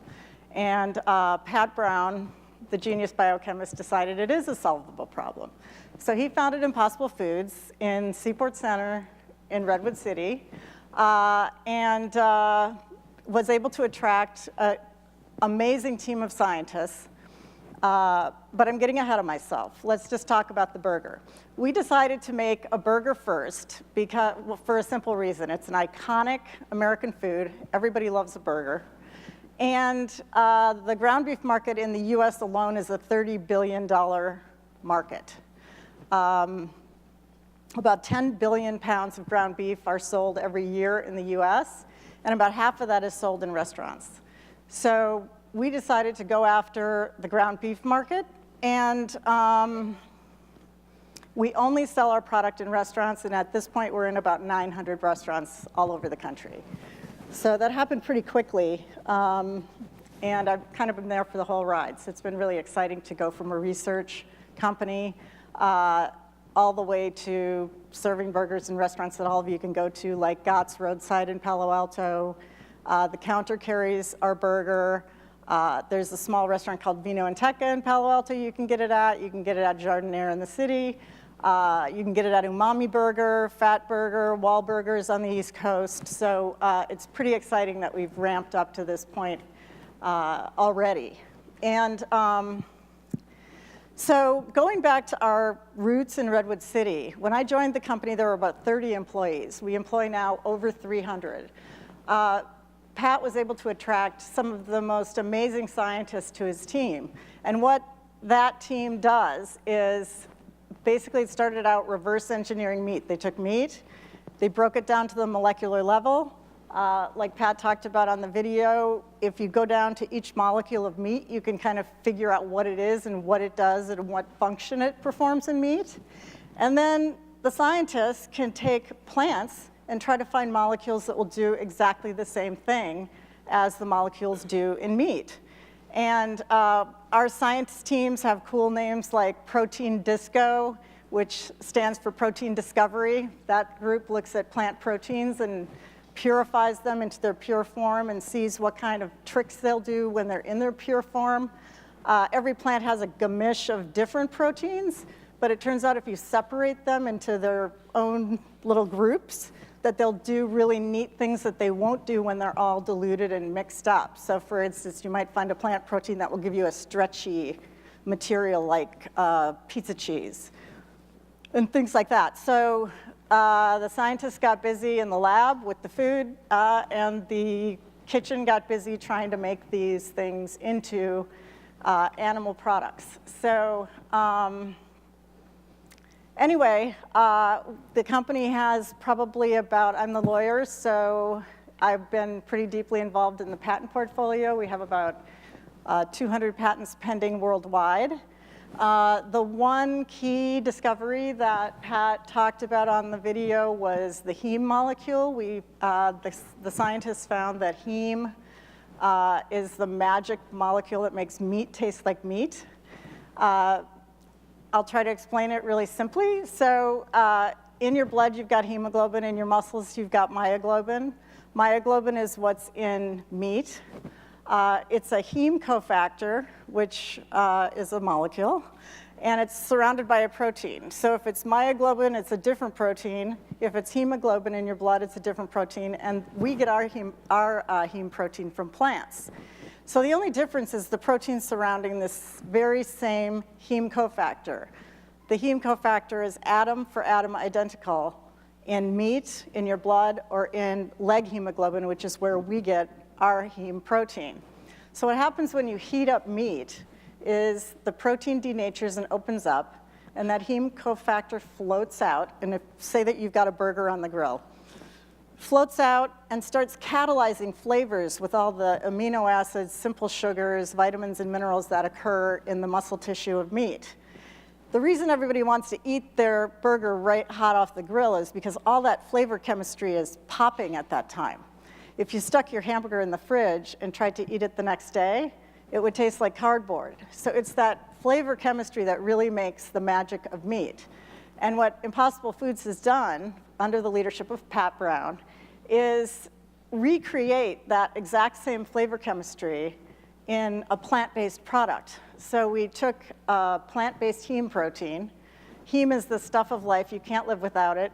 And Pat Brown, the genius biochemist, decided it is a solvable problem. So he founded Impossible Foods in Seaport Center in Redwood City, and was able to attract an amazing team of scientists. But I'm getting ahead of myself. Let's just talk about the burger. We decided to make a burger first because, well, for a simple reason. It's an iconic American food. Everybody loves a burger. And the ground beef market in the US alone is a $30 billion market. About 10 billion pounds of ground beef are sold every year in the US, and about half of that is sold in restaurants. So we decided to go after the ground beef market, and we only sell our product in restaurants, and at this point we're in about 900 restaurants all over the country. So that happened pretty quickly, and I've kind of been there for the whole ride. So it's been really exciting to go from a research company all the way to serving burgers in restaurants that all of you can go to, like Gott's Roadside in Palo Alto. The counter carries our burger. There's a small restaurant called Vino and Teca in Palo Alto you can get it at. You can get it at Jardiniere in the city. You can get it at Umami Burger, Fat Burger, Wall Burgers on the East Coast. So it's pretty exciting that we've ramped up to this point already. And so going back to our roots in Redwood City, when I joined the company, there were about 30 employees. We employ now over 300. Pat was able to attract some of the most amazing scientists to his team. And what that team does is basically it started out reverse engineering meat. They took meat, they broke it down to the molecular level. Like Pat talked about on the video, if you go down to each molecule of meat, you can kind of figure out what it is and what it does and what function it performs in meat. And then the scientists can take plants and try to find molecules that will do exactly the same thing as the molecules do in meat. And our science teams have cool names like Protein Disco, which stands for Protein Discovery. That group looks at plant proteins and purifies them into their pure form and sees what kind of tricks they'll do when they're in their pure form. Every plant has a gamish of different proteins, but it turns out if you separate them into their own little groups, that they'll do really neat things that they won't do when they're all diluted and mixed up. So for instance, you might find a plant protein that will give you a stretchy material like pizza cheese and things like that. So the scientists got busy in the lab with the food, and the kitchen got busy trying to make these things into animal products. So anyway, the company has probably about, I'm the lawyer, so I've been pretty deeply involved in the patent portfolio. We have about 200 patents pending worldwide. The one key discovery that Pat talked about on the video was the heme molecule. The scientists found that heme is the magic molecule that makes meat taste like meat. I'll try to explain it really simply. So in your blood, you've got hemoglobin. In your muscles, you've got myoglobin. Myoglobin is what's in meat. It's a heme cofactor, which is a molecule, and it's surrounded by a protein. So if it's myoglobin, it's a different protein. If it's hemoglobin in your blood, it's a different protein, and we get our heme protein from plants. So the only difference is the protein surrounding this very same heme cofactor. The heme cofactor is atom for atom identical in meat, in your blood, or in leg hemoglobin, which is where we get our heme protein. So what happens when you heat up meat is the protein denatures and opens up, and that heme cofactor floats out, and say that you've got a burger on the grill. Floats out and starts catalyzing flavors with all the amino acids, simple sugars, vitamins, and minerals that occur in the muscle tissue of meat. The reason everybody wants to eat their burger right hot off the grill is because all that flavor chemistry is popping at that time. If you stuck your hamburger in the fridge and tried to eat it the next day, it would taste like cardboard. So it's that flavor chemistry that really makes the magic of meat. And what Impossible Foods has done, under the leadership of Pat Brown, is recreate that exact same flavor chemistry in a plant-based product. So we took a plant-based heme protein. Heme is the stuff of life. You can't live without it.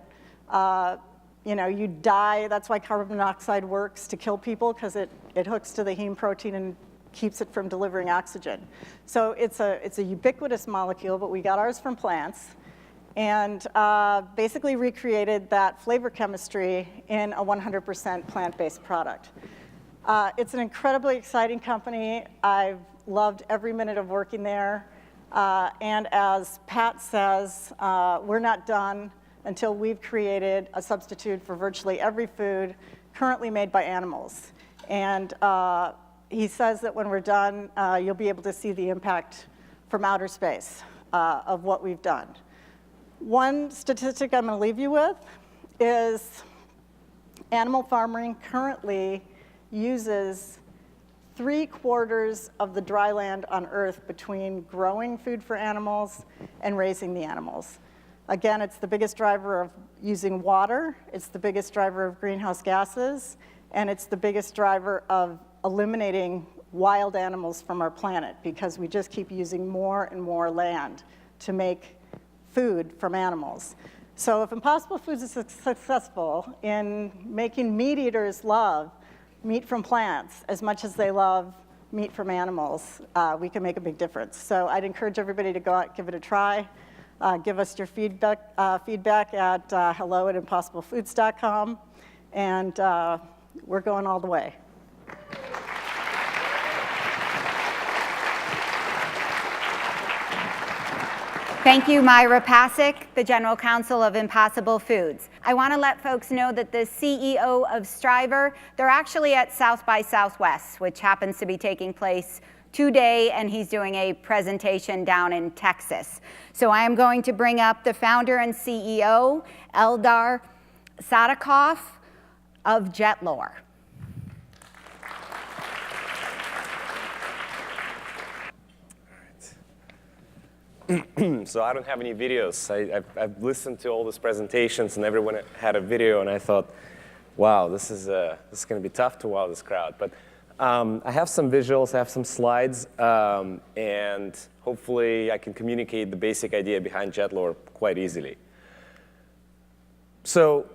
You die. That's why carbon monoxide works to kill people, because it hooks to the heme protein and keeps it from delivering oxygen. So it's a ubiquitous molecule, but we got ours from plants, and basically recreated that flavor chemistry in a 100% plant-based product. It's an incredibly exciting company. I've loved every minute of working there. And as Pat says, we're not done until we've created a substitute for virtually every food currently made by animals. And he says that when we're done, you'll be able to see the impact from outer space of what we've done. One statistic I'm going to leave you with is animal farming currently uses 3/4 of the dry land on Earth between growing food for animals and raising the animals. Again, it's the biggest driver of using water, it's the biggest driver of greenhouse gases, and it's the biggest driver of eliminating wild animals from our planet, because we just keep using more and more land to make food from animals. So if Impossible Foods is successful in making meat eaters love meat from plants as much as they love meat from animals, we can make a big difference. So I'd encourage everybody to go out, give it a try. Give us your feedback at hello@impossiblefoods.com, and we're going all the way. Thank you, Myra Pasick, the General Counsel of Impossible Foods. I want to let folks know that the CEO of Striver, they're actually at South by Southwest, which happens to be taking place today, and he's doing a presentation down in Texas. So I am going to bring up the founder and CEO, Eldar Sadikoff of Jetlore. So I don't have any videos. I've listened to all these presentations, and everyone had a video, and I thought, wow, this is going to be tough to wow this crowd. But I have some visuals, I have some slides, and hopefully I can communicate the basic idea behind Jetlore quite easily. So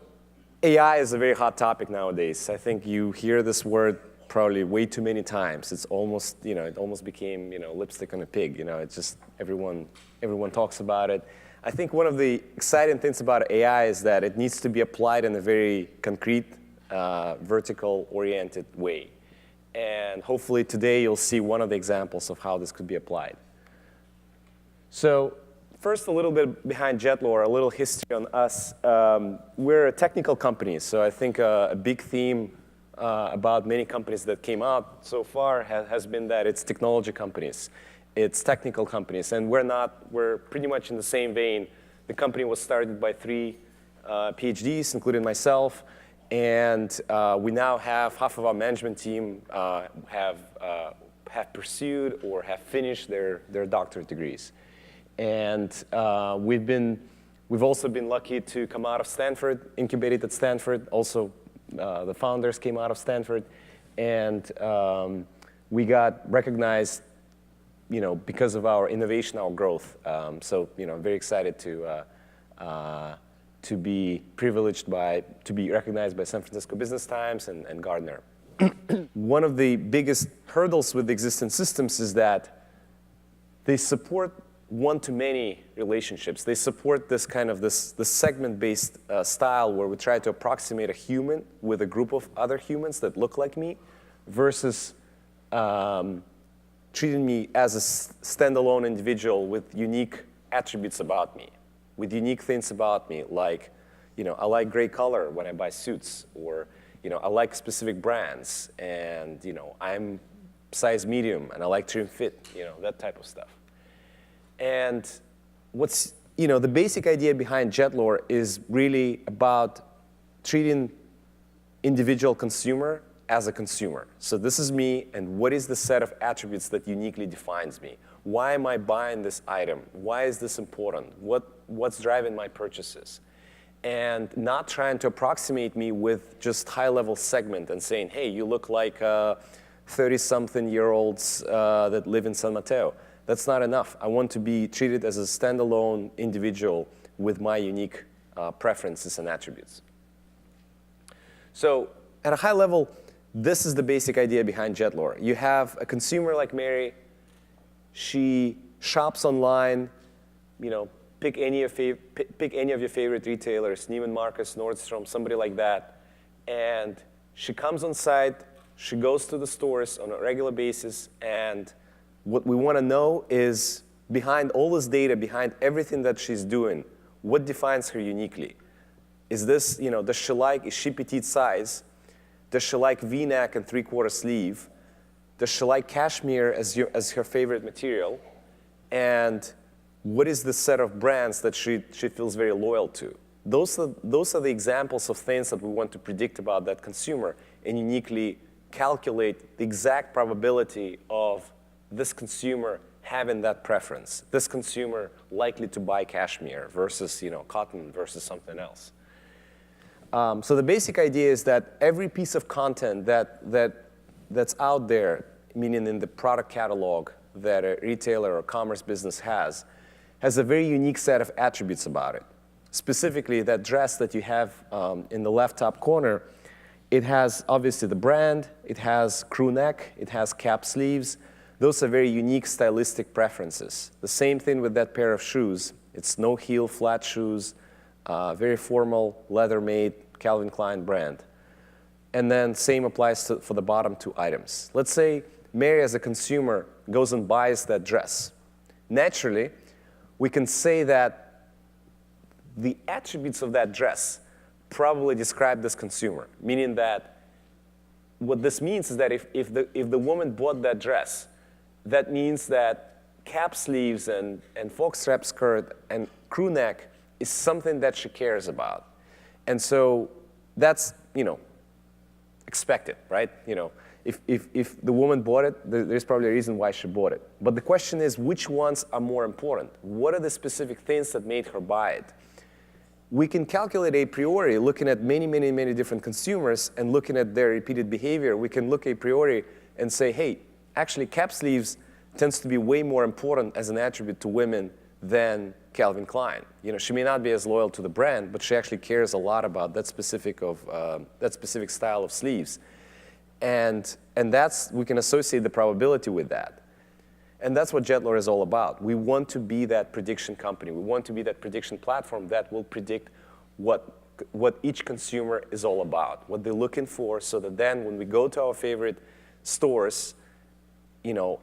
AI is a very hot topic nowadays. I think you hear this word probably way too many times. It's almost, it almost became, lipstick on a pig. It's just everyone talks about it. I think one of the exciting things about AI is that it needs to be applied in a very concrete, vertical-oriented way. And hopefully today you'll see one of the examples of how this could be applied. So first, a little bit behind Jetlore, a little history on us. We're a technical company, so I think a big theme about many companies that came out so far has been that it's technology companies. It's technical companies, and we're pretty much in the same vein. The company was started by 3 PhDs, including myself, and we now have half of our management team have pursued or have finished their doctorate degrees. And we've also been lucky to come out of Stanford, incubated at Stanford. Also, the founders came out of Stanford, and we got recognized, because of our innovation, our growth. So, I'm very excited to be privileged to be recognized by San Francisco Business Times and Gartner. One of the biggest hurdles with existing systems is that they support one-to-many relationships. They support this kind of this segment-based style where we try to approximate a human with a group of other humans that look like me versus treating me as a standalone individual with unique attributes about me, with unique things about me, like, I like gray color when I buy suits, or, I like specific brands, and, I'm size medium, and I like trim fit, that type of stuff. And what's, the basic idea behind Jetlore is really about treating individual consumer as a consumer. So this is me, and what is the set of attributes that uniquely defines me? Why am I buying this item? Why is this important? What's driving my purchases? And not trying to approximate me with just high-level segment and saying, hey, you look like 30-something-year-olds that live in San Mateo. That's not enough. I want to be treated as a standalone individual with my unique preferences and attributes. So at a high level, this is the basic idea behind Jetlore. You have a consumer like Mary. She shops online. Pick any of your favorite retailers, Neiman Marcus, Nordstrom, somebody like that. And she comes on site. She goes to the stores on a regular basis, and what we want to know is, behind all this data, behind everything that she's doing, what defines her uniquely? Is this, is she petite size? Does she like V-neck and 3/4 sleeve? Does she like cashmere as her favorite material? And what is the set of brands that she feels very loyal to? Those are the examples of things that we want to predict about that consumer and uniquely calculate the exact probability of this consumer having that preference, this consumer likely to buy cashmere versus cotton versus something else. So the basic idea is that every piece of content that's out there, meaning in the product catalog that a retailer or commerce business has a very unique set of attributes about it. Specifically, that dress that you have in the left top corner, it has obviously the brand, it has crew neck, it has cap sleeves. Those are very unique stylistic preferences. The same thing with that pair of shoes. It's no heel, flat shoes, very formal, leather-made, Calvin Klein brand. And then same applies for the bottom 2 items. Let's say Mary, as a consumer, goes and buys that dress. Naturally, we can say that the attributes of that dress probably describe this consumer, meaning that what this means is that if the woman bought that dress that means that cap sleeves and foxstrap skirt and crew neck is something that she cares about. And so that's, expected, right? If the woman bought it, there's probably a reason why she bought it. But the question is, which ones are more important? What are the specific things that made her buy it? We can calculate a priori, looking at many, many, many different consumers and looking at their repeated behavior. We can look a priori and say, hey, actually cap sleeves tends to be way more important as an attribute to women than Calvin Klein. She may not be as loyal to the brand, but she actually cares a lot about that specific style of sleeves. And we can associate the probability with that. And that's what Jetlore is all about. We want to be that prediction company. We want to be that prediction platform that will predict what each consumer is all about, what they're looking for, so that then when we go to our favorite stores,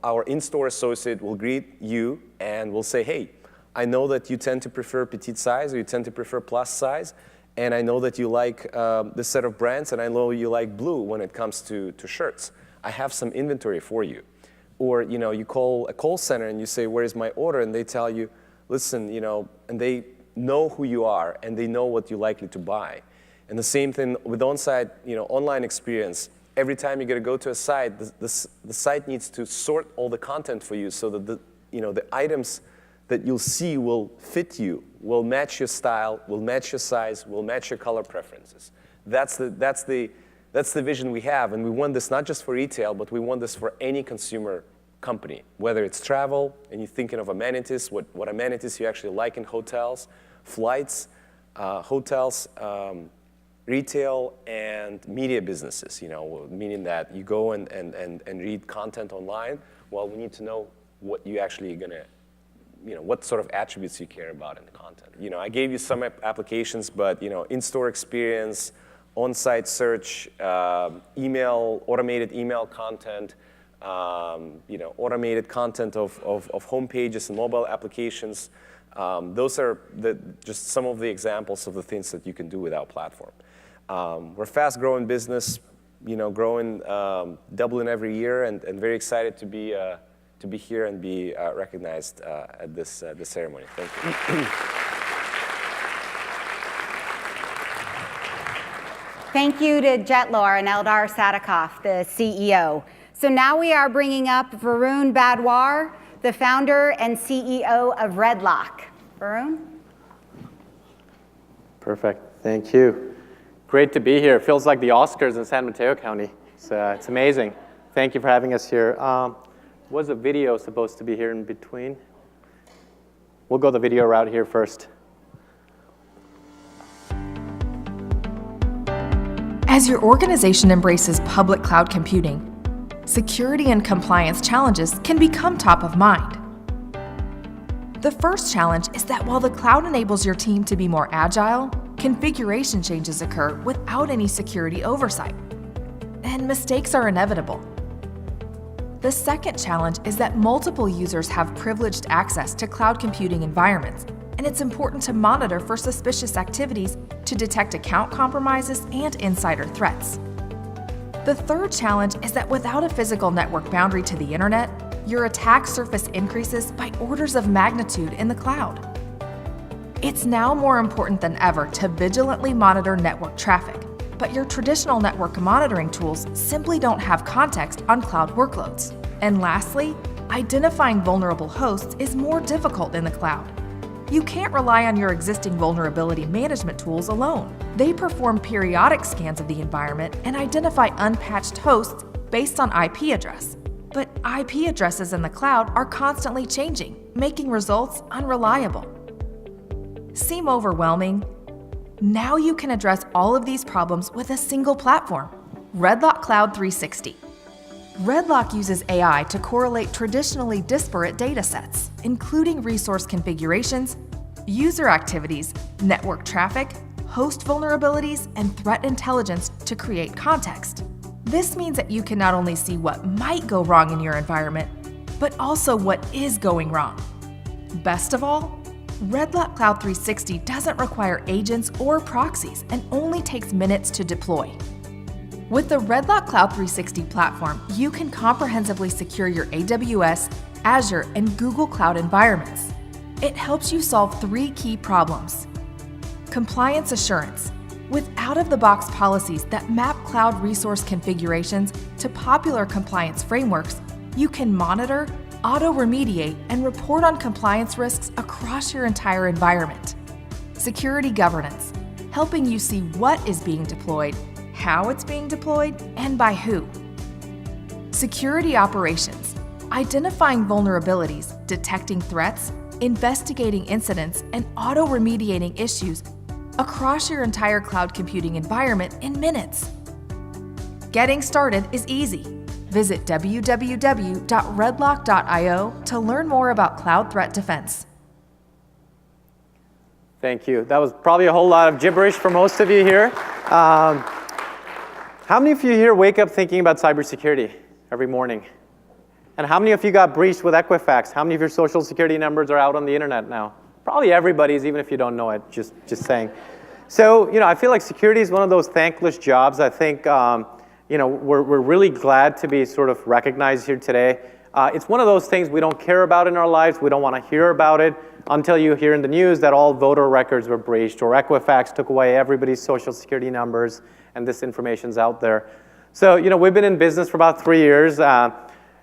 our in-store associate will greet you and will say, hey, I know that you tend to prefer petite size or you tend to prefer plus size, and I know that you like this set of brands, and I know you like blue when it comes to shirts. I have some inventory for you. Or you call a call center and you say, where is my order? And they tell you, listen, and they know who you are and they know what you're likely to buy. And the same thing with on-site, online experience. Every time you're going to go to a site, the site needs to sort all the content for you so that the items that you'll see will fit you, will match your style, will match your size, will match your color preferences. That's the vision we have, and we want this not just for retail, but we want this for any consumer company, whether it's travel, and you're thinking of amenities, what amenities you actually like in hotels, flights, hotels, retail, and media businesses, meaning that you go and read content online. Well, we need to know what you actually are going to, what sort of attributes you care about in the content. I gave you some applications, but, in-store experience, on-site search, automated email content, automated content of home pages and mobile applications. Those are just some of the examples of the things that you can do with our platform. We're a fast-growing business, growing, doubling every year, and very excited to be here and be recognized at this ceremony. Thank you. Thank you to Jetlore and Eldar Sadikoff, the CEO. So now we are bringing up Varun Badwar, the founder and CEO of Redlock. Varun? Perfect. Thank you. Great to be here. It feels like the Oscars in San Mateo County. It's amazing. Thank you for having us here. Was a video supposed to be here in between? We'll go the video route here first. As your organization embraces public cloud computing, security and compliance challenges can become top of mind. The first challenge is that while the cloud enables your team to be more agile, configuration changes occur without any security oversight, and mistakes are inevitable. The second challenge is that multiple users have privileged access to cloud computing environments, and it's important to monitor for suspicious activities to detect account compromises and insider threats. The third challenge is that without a physical network boundary to the internet, your attack surface increases by orders of magnitude in the cloud. It's now more important than ever to vigilantly monitor network traffic, but your traditional network monitoring tools simply don't have context on cloud workloads. And lastly, identifying vulnerable hosts is more difficult in the cloud. You can't rely on your existing vulnerability management tools alone. They perform periodic scans of the environment and identify unpatched hosts based on IP address. But IP addresses in the cloud are constantly changing, making results unreliable. Seem overwhelming? Now you can address all of these problems with a single platform, Redlock Cloud 360. Redlock uses AI to correlate traditionally disparate data sets, including resource configurations, user activities, network traffic, host vulnerabilities, and threat intelligence to create context. This means that you can not only see what might go wrong in your environment, but also what is going wrong. Best of all, Redlock Cloud 360 doesn't require agents or proxies and only takes minutes to deploy. With the RedLock Cloud 360 platform, you can comprehensively secure your AWS, Azure, and Google Cloud environments. It helps you solve 3 key problems. Compliance assurance. With out-of-the-box policies that map cloud resource configurations to popular compliance frameworks, you can monitor, auto-remediate, and report on compliance risks across your entire environment. Security governance, helping you see what is being deployed, how it's being deployed, and by who. Security operations, identifying vulnerabilities, detecting threats, investigating incidents, and auto-remediating issues across your entire cloud computing environment in minutes. Getting started is easy. Visit www.redlock.io to learn more about cloud threat defense. Thank you. That was probably a whole lot of gibberish for most of you here. How many of you here wake up thinking about cybersecurity every morning? And how many of you got breached with Equifax? How many of your social security numbers are out on the internet now? Probably everybody's, even if you don't know it, just saying. So, I feel like security is one of those thankless jobs. I think, we're really glad to be sort of recognized here today. It's one of those things we don't care about in our lives. We don't want to hear about it until you hear in the news that all voter records were breached or Equifax took away everybody's social security numbers and this information's out there. So, we've been in business for about 3 years.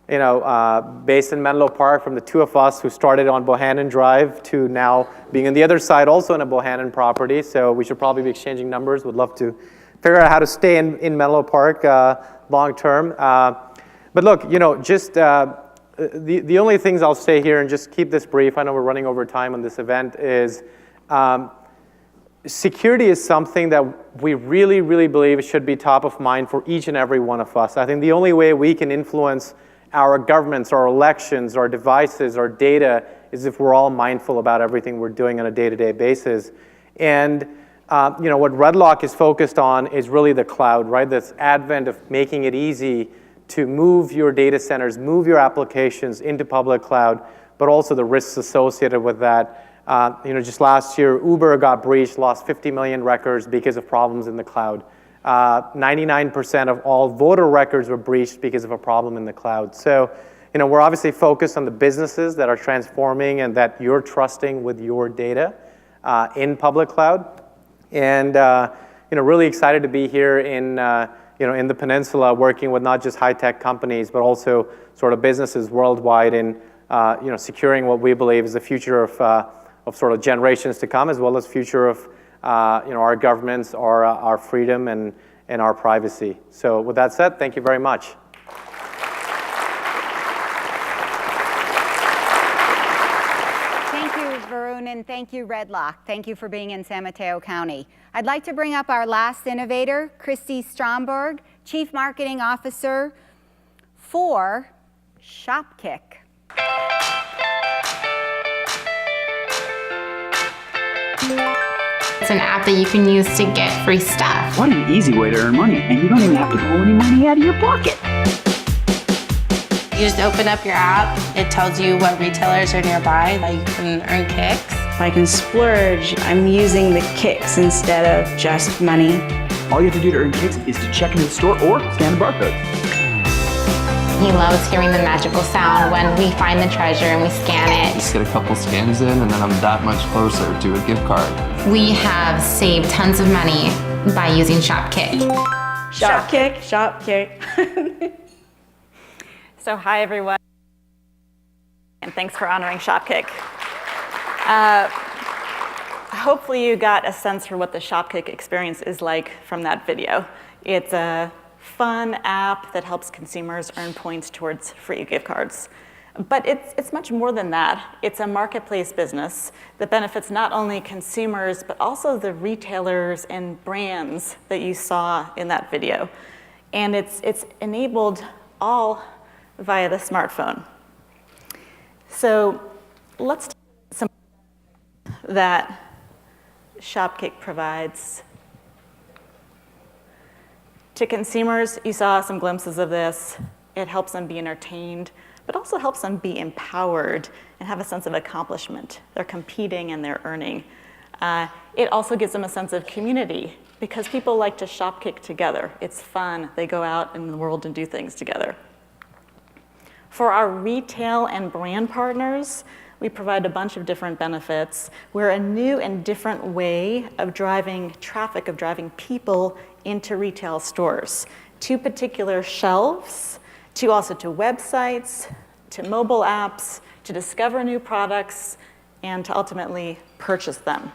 Based in Menlo Park, from the 2 of us who started on Bohannon Drive to now being on the other side, also in a Bohannon property. So we should probably be exchanging numbers. Would love to figure out how to stay in Menlo Park long term. But look, just the only things I'll say here, and just keep this brief, I know we're running over time on this event, is security is something that we really, really believe should be top of mind for each and every one of us. I think the only way we can influence our governments, our elections, our devices, our data, is if we're all mindful about everything we're doing on a day-to-day basis. And what RedLock is focused on is really the cloud, right? This advent of making it easy to move your data centers, move your applications into public cloud, but also the risks associated with that. Just last year, Uber got breached, lost 50 million records because of problems in the cloud. 99% of all voter records were breached because of a problem in the cloud. So, we're obviously focused on the businesses that are transforming and that you're trusting with your data in public cloud. And, really excited to be here in the peninsula working with not just high-tech companies, but also sort of businesses worldwide in, securing what we believe is the future of sort of generations to come, as well as future of our governments, our freedom, and our privacy. So with that said, thank you very much. Thank you, Varun, and thank you, RedLock. Thank you for being in San Mateo County. I'd like to bring up our last innovator, Christy Stromberg, Chief Marketing Officer for Shopkick. It's an app that you can use to get free stuff. What an easy way to earn money, and you don't even have to pull any money out of your pocket. You just open up your app, it tells you what retailers are nearby that you can earn kicks. If I can splurge, I'm using the kicks instead of just money. All you have to do to earn kicks is to check into the store or scan the barcode. He loves hearing the magical sound when we find the treasure and we scan it. Just get a couple scans in and then I'm that much closer to a gift card. We have saved tons of money by using Shopkick. Shopkick, Shopkick. So hi everyone, and thanks for honoring Shopkick. Hopefully you got a sense for what the Shopkick experience is like from that video. It's a fun app that helps consumers earn points towards free gift cards. But it's much more than that. It's a marketplace business that benefits not only consumers, but also the retailers and brands that you saw in that video. And it's enabled all via the smartphone. So let's take some that Shopkick provides. To consumers, you saw some glimpses of this. It helps them be entertained, but also helps them be empowered and have a sense of accomplishment. They're competing and they're earning. It also gives them a sense of community because people like to shop kick together. It's fun. They go out in the world and do things together. For our retail and brand partners, we provide a bunch of different benefits. We're a new and different way of driving traffic, of driving people into retail stores, to particular shelves, to also to websites, to mobile apps, to discover new products, and to ultimately purchase them.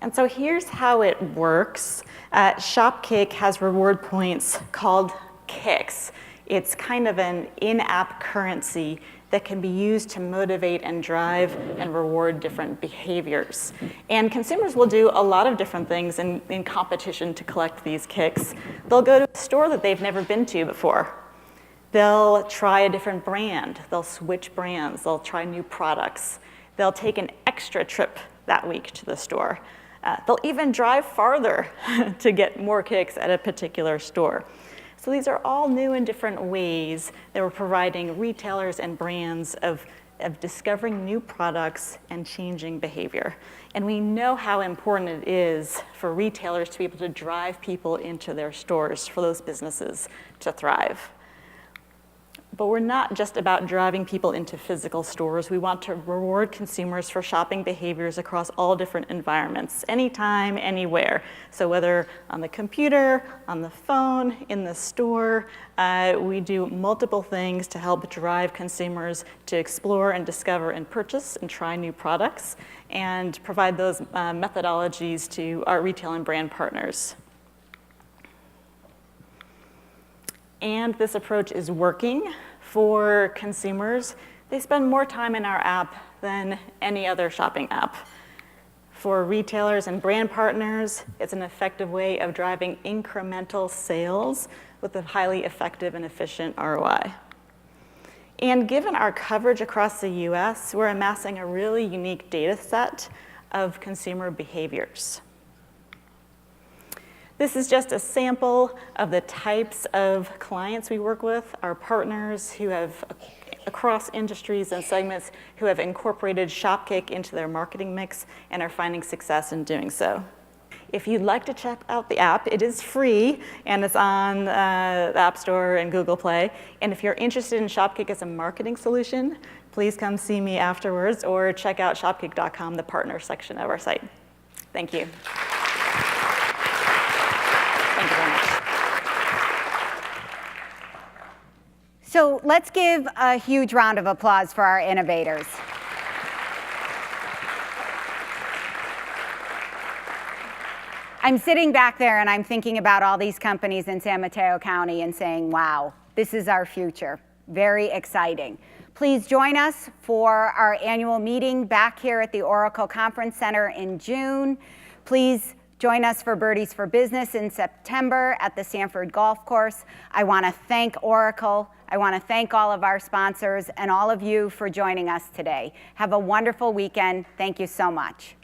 And so here's how it works. Shopkick has reward points called kicks. It's kind of an in-app currency that can be used to motivate and drive and reward different behaviors. And consumers will do a lot of different things in competition to collect these kicks. They'll go to a store that they've never been to before. They'll try a different brand. They'll switch brands. They'll try new products. They'll take an extra trip that week to the store. They'll even drive farther to get more kicks at a particular store. So these are all new and different ways that we're providing retailers and brands of discovering new products and changing behavior. And we know how important it is for retailers to be able to drive people into their stores for those businesses to thrive. But we're not just about driving people into physical stores. We want to reward consumers for shopping behaviors across all different environments, anytime, anywhere. So whether on the computer, on the phone, in the store, we do multiple things to help drive consumers to explore and discover and purchase and try new products and provide those methodologies to our retail and brand partners. And this approach is working for consumers. They spend more time in our app than any other shopping app. For retailers and brand partners, it's an effective way of driving incremental sales with a highly effective and efficient ROI. And given our coverage across the US, we're amassing a really unique data set of consumer behaviors. This is just a sample of the types of clients we work with, our partners who have, across industries and segments, who have incorporated Shopkick into their marketing mix and are finding success in doing so. If you'd like to check out the app, it is free, and it's on the App Store and Google Play. And if you're interested in Shopkick as a marketing solution, please come see me afterwards or check out shopkick.com, the partner section of our site. Thank you. Thank you very much. So let's give a huge round of applause for our innovators. I'm sitting back there and I'm thinking about all these companies in San Mateo County and saying, wow, this is our future. Very exciting. Please join us for our annual meeting back here at the Oracle Conference Center in June. Please join us for Birdies for Business in September at the Sanford Golf Course. I want to thank Oracle. I want to thank all of our sponsors and all of you for joining us today. Have a wonderful weekend. Thank you so much.